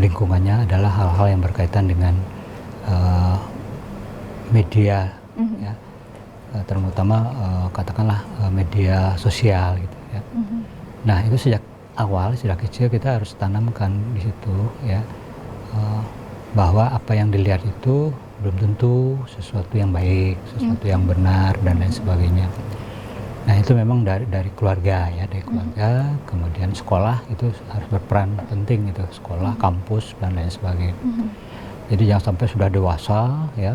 lingkungannya adalah hal-hal yang berkaitan dengan media ya, terutama katakanlah media sosial gitu ya. Nah, itu sejak awal, sejak kecil kita harus tanamkan di situ ya, bahwa apa yang dilihat itu belum tentu sesuatu yang baik, sesuatu yang benar dan lain sebagainya. Nah, itu memang dari keluarga ya, dari keluarga, kemudian sekolah itu harus berperan penting, itu sekolah, kampus dan lain sebagainya. Jadi jangan sampai sudah dewasa ya,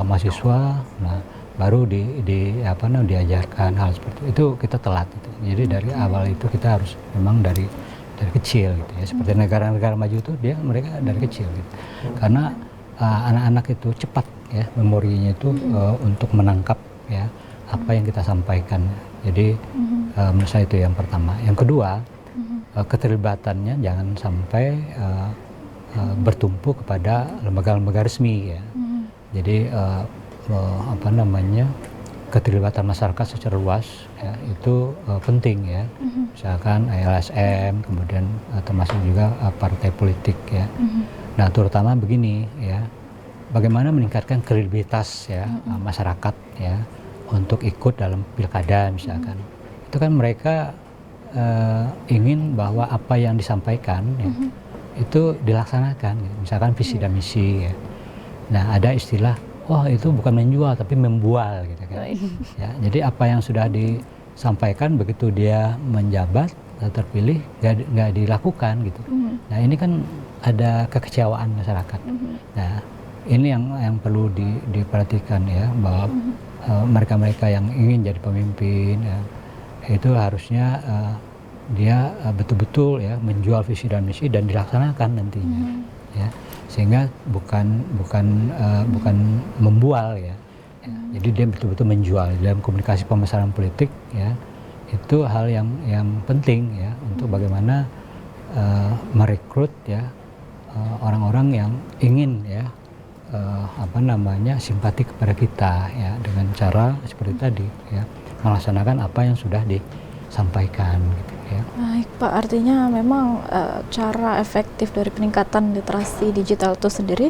mahasiswa, nah baru diajarkan hal seperti itu kita telat itu. Jadi dari awal itu kita harus memang dari kecil gitu ya. Seperti negara-negara maju itu mereka dari kecil gitu. Karena anak-anak itu cepat ya memorinya itu untuk menangkap ya apa yang kita sampaikan. Jadi menurut saya itu yang pertama. Yang kedua, keterlibatannya jangan sampai bertumpu kepada lembaga-lembaga resmi ya. Jadi apa namanya, keterlibatan masyarakat secara luas ya, itu penting ya. Misalkan LSM, kemudian termasuk juga partai politik ya. Nah, terutama begini ya, bagaimana meningkatkan kredibilitas ya masyarakat ya untuk ikut dalam pilkada misalkan. Itu kan mereka ingin bahwa apa yang disampaikan ya, itu dilaksanakan ya. Misalkan visi dan misi ya. Nah, ada istilah, wah itu bukan menjual tapi membual gitu kan. Ya, jadi apa yang sudah disampaikan begitu dia menjabat atau terpilih nggak dilakukan gitu. Nah, ini kan ada kekecewaan masyarakat. Nah, ini yang perlu diperhatikan ya, bahwa mereka-mereka yang ingin jadi pemimpin ya, itu harusnya dia betul-betul ya menjual visi dan misi dan dilaksanakan nantinya ya, sehingga bukan membual ya. Jadi dia betul-betul menjual dalam komunikasi pemasaran politik ya. Itu hal yang penting ya untuk bagaimana merekrut ya orang-orang yang ingin ya apa namanya, simpati kepada kita ya, dengan cara seperti tadi ya, melaksanakan apa yang sudah disampaikan gitu ya. Baik Pak, artinya memang cara efektif dari peningkatan literasi digital itu sendiri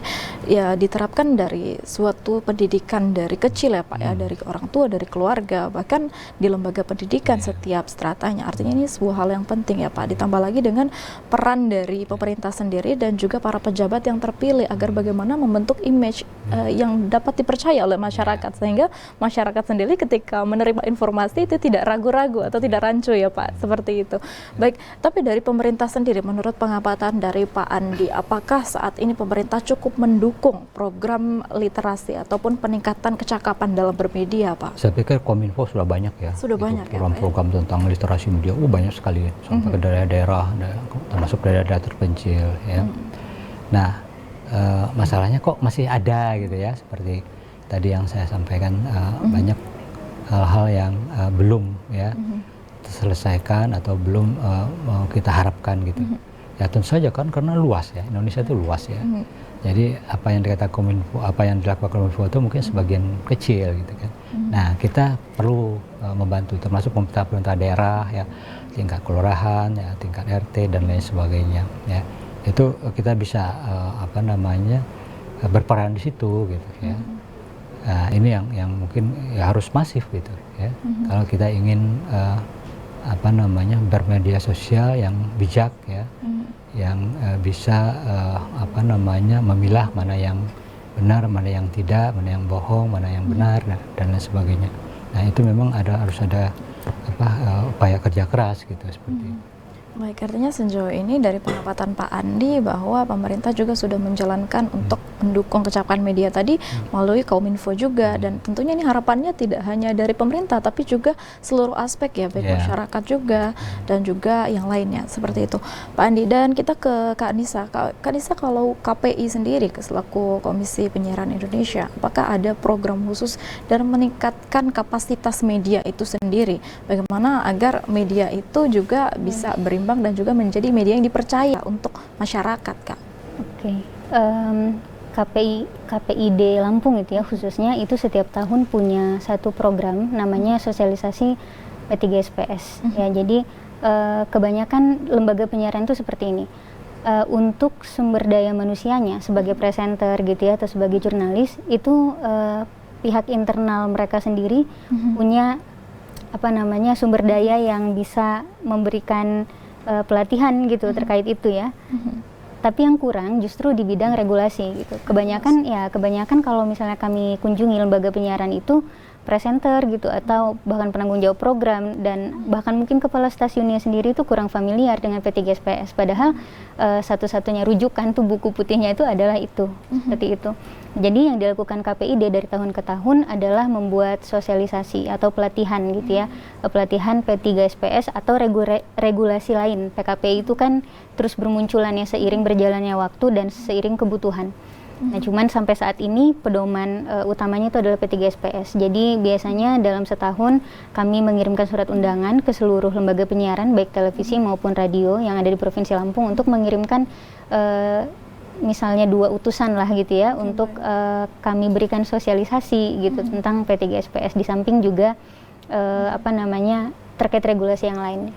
ya diterapkan dari suatu pendidikan dari kecil ya Pak ya, dari orang tua, dari keluarga, bahkan di lembaga pendidikan setiap stratanya. Artinya ini sebuah hal yang penting ya Pak, ditambah lagi dengan peran dari pemerintah sendiri dan juga para pejabat yang terpilih agar bagaimana membentuk image yang dapat dipercaya oleh masyarakat, sehingga masyarakat sendiri ketika menerima informasi itu tidak ragu-ragu atau tidak rancu ya Pak, seperti itu. Baik, tapi dari pemerintah sendiri, menurut pengamatan dari Pak Andi, apakah saat ini pemerintah cukup mendukung program literasi ataupun peningkatan kecakapan dalam bermedia, Pak? Saya pikir Kominfo sudah banyak ya. Sudah banyak ya, program-program tentang literasi media, banyak sekali ya, sampai ke daerah-daerah, termasuk daerah-daerah terpencil ya. Nah, masalahnya kok masih ada gitu ya, seperti tadi yang saya sampaikan, banyak hal-hal yang belum ya terselesaikan atau belum kita harapkan gitu. Ya tentu saja kan karena luas ya, Indonesia itu luas ya. Jadi apa yang dikatakan Kominfo, apa yang dilakukan Kominfo itu mungkin sebagian kecil gitu kan. Nah, kita perlu membantu, termasuk pemerintah daerah ya, tingkat kelurahan ya, tingkat RT dan lain sebagainya ya. Itu kita bisa apa namanya, berperan di situ gitu ya. Nah, ini yang mungkin ya harus masif gitu ya. Kalau kita ingin apa namanya, bermedia sosial yang bijak ya, yang bisa apa namanya, memilah mana yang benar, mana yang tidak, mana yang bohong, mana yang benar dan lain sebagainya. Nah, itu memang harus ada apa, upaya kerja keras gitu seperti itu. Baik, artinya sejauh ini dari pengamatan Pak Andi bahwa pemerintah juga sudah menjalankan untuk mendukung kecakapan media tadi melalui Kominfo juga, dan tentunya ini harapannya tidak hanya dari pemerintah tapi juga seluruh aspek ya, baik masyarakat juga dan juga yang lainnya seperti itu Pak Andi. Dan kita ke Kak Nisa. Kak Nisa, kalau KPI sendiri selaku Komisi Penyiaran Indonesia, apakah ada program khusus dalam meningkatkan kapasitas media itu sendiri? Bagaimana agar media itu juga bisa berimbang dan juga menjadi media yang dipercaya untuk masyarakat, Kak? Oke. KPID Lampung itu ya, khususnya itu setiap tahun punya satu program namanya sosialisasi P3SPS ya. Jadi kebanyakan lembaga penyiaran itu seperti ini. Untuk sumber daya manusianya sebagai presenter gitu ya, atau sebagai jurnalis itu pihak internal mereka sendiri punya apa namanya, sumber daya yang bisa memberikan pelatihan gitu terkait itu ya. Tapi yang kurang justru di bidang regulasi gitu. Kebanyakan kalau misalnya kami kunjungi lembaga penyiaran itu presenter gitu, atau bahkan penanggung jawab program, dan bahkan mungkin kepala stasiunnya sendiri itu kurang familiar dengan P3SPS, padahal satu-satunya rujukan tuh buku putihnya itu adalah itu, seperti itu. Jadi yang dilakukan KPID dari tahun ke tahun adalah membuat sosialisasi atau pelatihan gitu ya, pelatihan P3SPS atau regulasi lain. PKPI itu kan terus bermunculannya seiring berjalannya waktu dan seiring kebutuhan. Nah, cuman sampai saat ini pedoman utamanya itu adalah P3SPS. Jadi biasanya dalam setahun kami mengirimkan surat undangan ke seluruh lembaga penyiaran baik televisi maupun radio yang ada di Provinsi Lampung untuk mengirimkan misalnya 2 utusan lah gitu ya, untuk kami berikan sosialisasi gitu tentang P3SPS, di samping juga terkait regulasi yang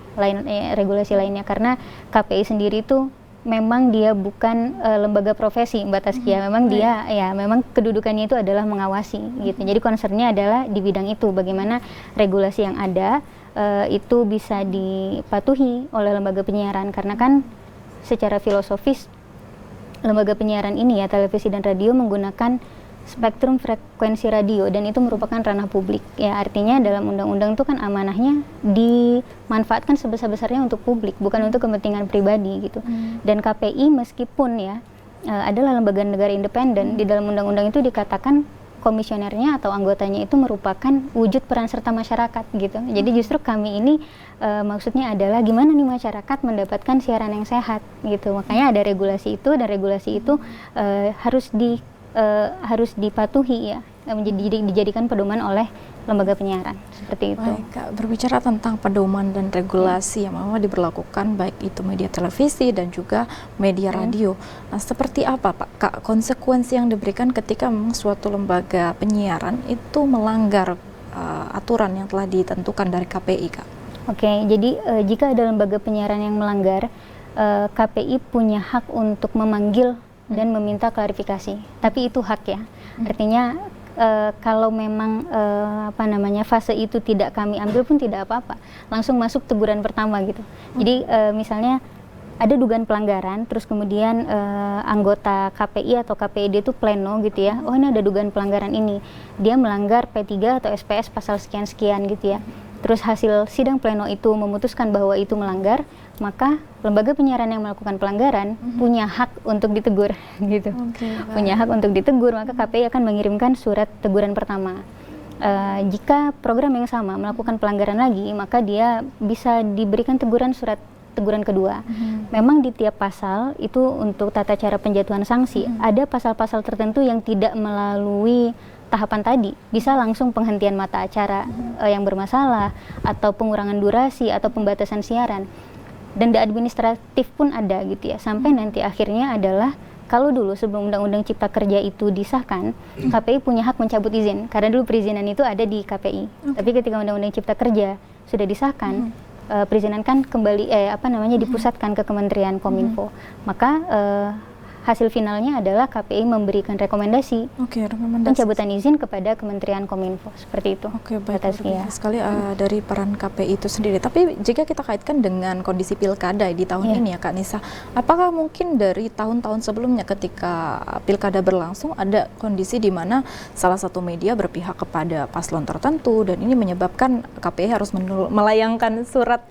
regulasi lainnya, karena KPI sendiri itu memang dia bukan lembaga profesi, Mbak Taskia. Memang dia memang kedudukannya itu adalah mengawasi gitu. Jadi concernnya adalah di bidang itu, bagaimana regulasi yang ada itu bisa dipatuhi oleh lembaga penyiaran, karena kan secara filosofis lembaga penyiaran ini ya, televisi dan radio menggunakan spektrum frekuensi radio dan itu merupakan ranah publik. Ya, artinya dalam undang-undang itu kan amanahnya dimanfaatkan sebesar-besarnya untuk publik, bukan untuk kepentingan pribadi gitu. Dan KPI meskipun ya adalah lembaga negara independen, di dalam undang-undang itu dikatakan komisionernya atau anggotanya itu merupakan wujud peran serta masyarakat gitu. Jadi justru kami ini maksudnya adalah gimana nih masyarakat mendapatkan siaran yang sehat gitu. Makanya ada regulasi itu, dan regulasi itu harus dipatuhi ya, dijadikan pedoman oleh lembaga penyiaran, seperti itu. Baik, Kak, berbicara tentang pedoman dan regulasi yang memang diberlakukan baik itu media televisi dan juga media radio. Nah, seperti apa Pak, Kak, konsekuensi yang diberikan ketika memang suatu lembaga penyiaran itu melanggar aturan yang telah ditentukan dari KPI, Kak? Oke, jadi jika ada lembaga penyiaran yang melanggar, KPI punya hak untuk memanggil dan meminta klarifikasi, tapi itu hak ya. Artinya kalau memang fase itu tidak kami ambil pun tidak apa-apa, langsung masuk teguran pertama gitu. Jadi misalnya ada dugaan pelanggaran, terus kemudian anggota KPI atau KPID itu pleno gitu ya, oh ini ada dugaan pelanggaran ini, dia melanggar P3 atau SPS pasal sekian-sekian gitu ya. Terus hasil sidang pleno itu memutuskan bahwa itu melanggar, maka lembaga penyiaran yang melakukan pelanggaran punya hak untuk ditegur gitu. Punya hak untuk ditegur, maka KPI akan mengirimkan surat teguran pertama. Jika program yang sama melakukan pelanggaran lagi, maka dia bisa diberikan surat teguran kedua. Memang di tiap pasal itu untuk tata cara penjatuhan sanksi ada pasal-pasal tertentu yang tidak melalui tahapan tadi, bisa langsung penghentian mata acara yang bermasalah, atau pengurangan durasi, atau pembatasan siaran. Denda administratif pun ada gitu ya, sampai nanti akhirnya adalah kalau dulu sebelum Undang-Undang Cipta Kerja itu disahkan, KPI punya hak mencabut izin, karena dulu perizinan itu ada di KPI. Tapi ketika Undang-Undang Cipta Kerja sudah disahkan, perizinan kan kembali dipusatkan ke Kementerian Kominfo. Maka hasil finalnya adalah KPI memberikan rekomendasi pencabutan izin kepada Kementerian Kominfo, seperti itu. Oke, baik, sekali dari peran KPI itu sendiri. Tapi jika kita kaitkan dengan kondisi pilkada di tahun ini ya Kak Nisa, apakah mungkin dari tahun-tahun sebelumnya ketika pilkada berlangsung ada kondisi di mana salah satu media berpihak kepada paslon tertentu dan ini menyebabkan KPI harus melayangkan surat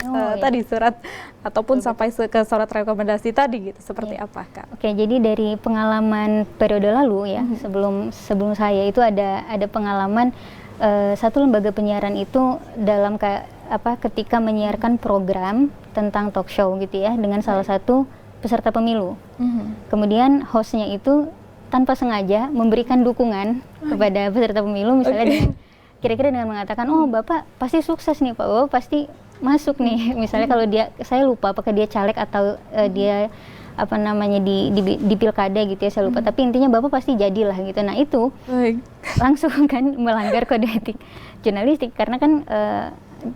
surat ataupun sampai ke surat rekomendasi tadi gitu, seperti apa Kak? Oke, jadi dari pengalaman periode lalu ya, sebelum saya itu ada pengalaman satu lembaga penyiaran itu dalam ketika menyiarkan program tentang talk show gitu ya dengan salah satu peserta pemilu. Kemudian hostnya itu tanpa sengaja memberikan dukungan kepada peserta pemilu, misalnya dengan kira-kira dengan mengatakan, oh Bapak pasti sukses nih Pak, Bapak pasti masuk nih, misalnya kalau saya lupa apakah dia caleg atau dia di pilkada gitu ya, saya lupa, tapi intinya Bapak pasti jadilah gitu. Nah itu langsung kan melanggar kode etik jurnalistik, karena kan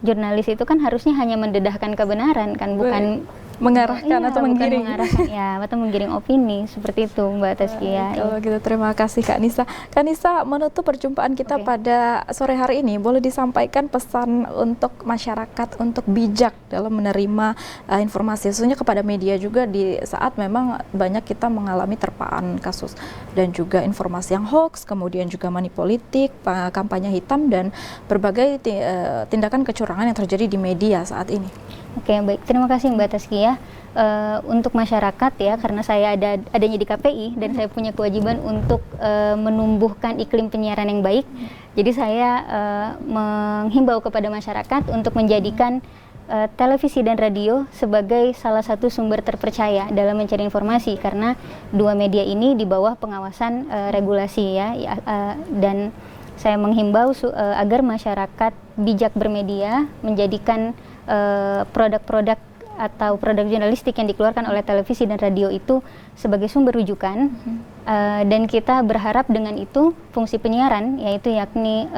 jurnalis itu kan harusnya hanya mendedahkan kebenaran kan, bukan mengarahkan atau menggiring atau menggiring opini, seperti itu Mbak Taskia. Kalau gitu terima kasih Kak Nisa. Kak Nisa, menutup perjumpaan kita pada sore hari ini, boleh disampaikan pesan untuk masyarakat untuk bijak dalam menerima informasi, khususnya kepada media juga di saat memang banyak kita mengalami terpaan kasus dan juga informasi yang hoax, kemudian juga money politik, kampanye hitam dan berbagai tindakan kecurangan yang terjadi di media saat ini. Oke, baik. Terima kasih Mbak Taskia. Untuk masyarakat ya, karena saya adanya di KPI dan saya punya kewajiban untuk menumbuhkan iklim penyiaran yang baik. Jadi saya menghimbau kepada masyarakat untuk menjadikan televisi dan radio sebagai salah satu sumber terpercaya dalam mencari informasi, karena dua media ini di bawah pengawasan regulasi ya, dan saya menghimbau agar masyarakat bijak bermedia, menjadikan produk-produk atau produk jurnalistik yang dikeluarkan oleh televisi dan radio itu sebagai sumber rujukan. Dan kita berharap dengan itu fungsi penyiaran, yakni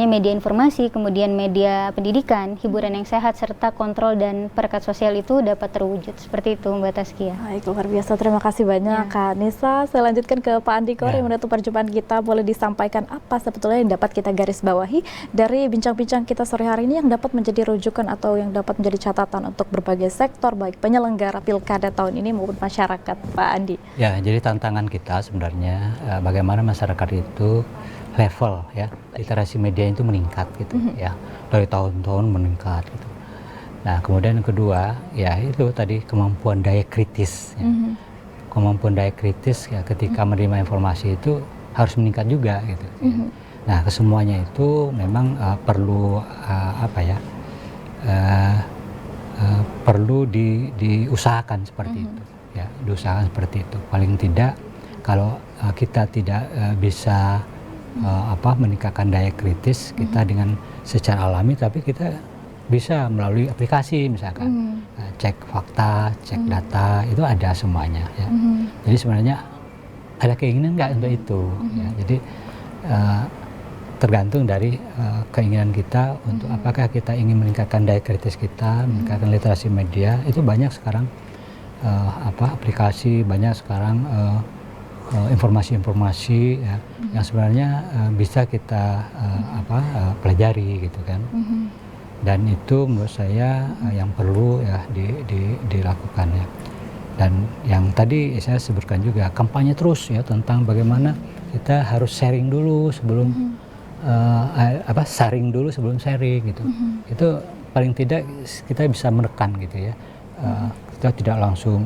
media informasi, kemudian media pendidikan, hiburan yang sehat, serta kontrol dan perekat sosial itu dapat terwujud. Seperti itu Mbak Taskia. Baik, luar biasa. Terima kasih banyak Kak Nisa. Saya lanjutkan ke Pak Andikor yang menutup perjumpaan kita. Boleh disampaikan apa sebetulnya yang dapat kita garis bawahi dari bincang-bincang kita sore hari ini yang dapat menjadi rujukan atau yang dapat menjadi catatan untuk berbagai sektor, baik penyelenggara pilkada tahun ini maupun masyarakat, Pak Andi? Ya, jadi tantangan kita sebenarnya bagaimana masyarakat itu level ya literasi media itu meningkat gitu ya, dari tahun-tahun meningkat gitu. Nah kemudian yang kedua ya itu tadi kemampuan daya kritis ya. Kemampuan daya kritis ya ketika menerima informasi itu harus meningkat juga gitu ya. Nah kesemuanya itu memang perlu perlu diusahakan seperti itu ya, diusahakan seperti itu. Paling tidak kalau kita tidak bisa meningkatkan daya kritis kita dengan secara alami, tapi kita bisa melalui aplikasi misalkan cek fakta, cek data, itu ada semuanya ya. Jadi sebenarnya ada keinginan nggak untuk itu ya. Jadi tergantung dari keinginan kita untuk apakah kita ingin meningkatkan daya kritis kita, meningkatkan literasi media. Itu banyak sekarang aplikasi, banyak sekarang informasi-informasi ya, yang sebenarnya bisa kita pelajari gitu kan. Dan itu menurut saya yang perlu ya dilakukan ya. Dan yang tadi saya sebutkan juga kampanye terus ya tentang bagaimana kita harus sharing dulu sebelum saring dulu sebelum sharing gitu. Itu paling tidak kita bisa menekan gitu ya. Kita tidak langsung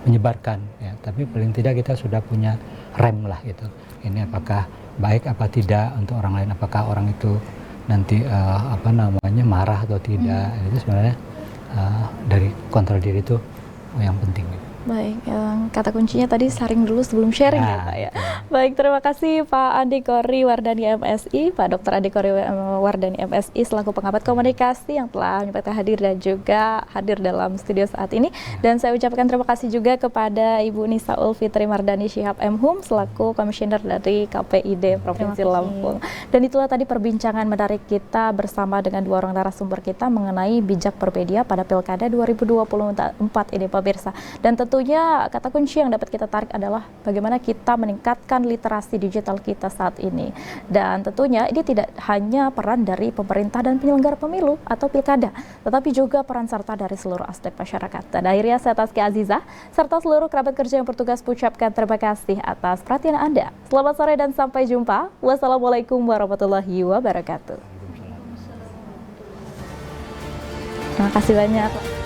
menyebarkan ya, tapi paling tidak kita sudah punya rem lah gitu. Ini apakah baik apa tidak untuk orang lain, apakah orang itu nanti marah atau tidak. Itu sebenarnya dari kontrol diri itu yang penting. Baik, kata kuncinya tadi saring dulu sebelum sharing ya Pak ya. Baik, terima kasih Pak Andikori Wardani MSI, Pak Dr. Andikori Wardani MSI selaku pengamat komunikasi yang telah menyempatkan hadir dan juga hadir dalam studio saat ini. Dan saya ucapkan terima kasih juga kepada Ibu Nisa Ulfitri Mardani Syihab M.Hum selaku komisioner dari KPID Provinsi Lampung. Dan itulah tadi perbincangan menarik kita bersama dengan dua orang narasumber kita mengenai bijak bermedia pada Pilkada 2024 ini pemirsa. Dan tentunya kata kunci yang dapat kita tarik adalah bagaimana kita meningkatkan literasi digital kita saat ini. Dan tentunya ini tidak hanya peran dari pemerintah dan penyelenggara pemilu atau pilkada, tetapi juga peran serta dari seluruh aspek masyarakat. Dan akhirnya saya Taskia Azizah serta seluruh kerabat kerja yang bertugas mengucapkan terima kasih atas perhatian Anda. Selamat sore dan sampai jumpa. Wassalamualaikum warahmatullahi wabarakatuh. Terima kasih banyak.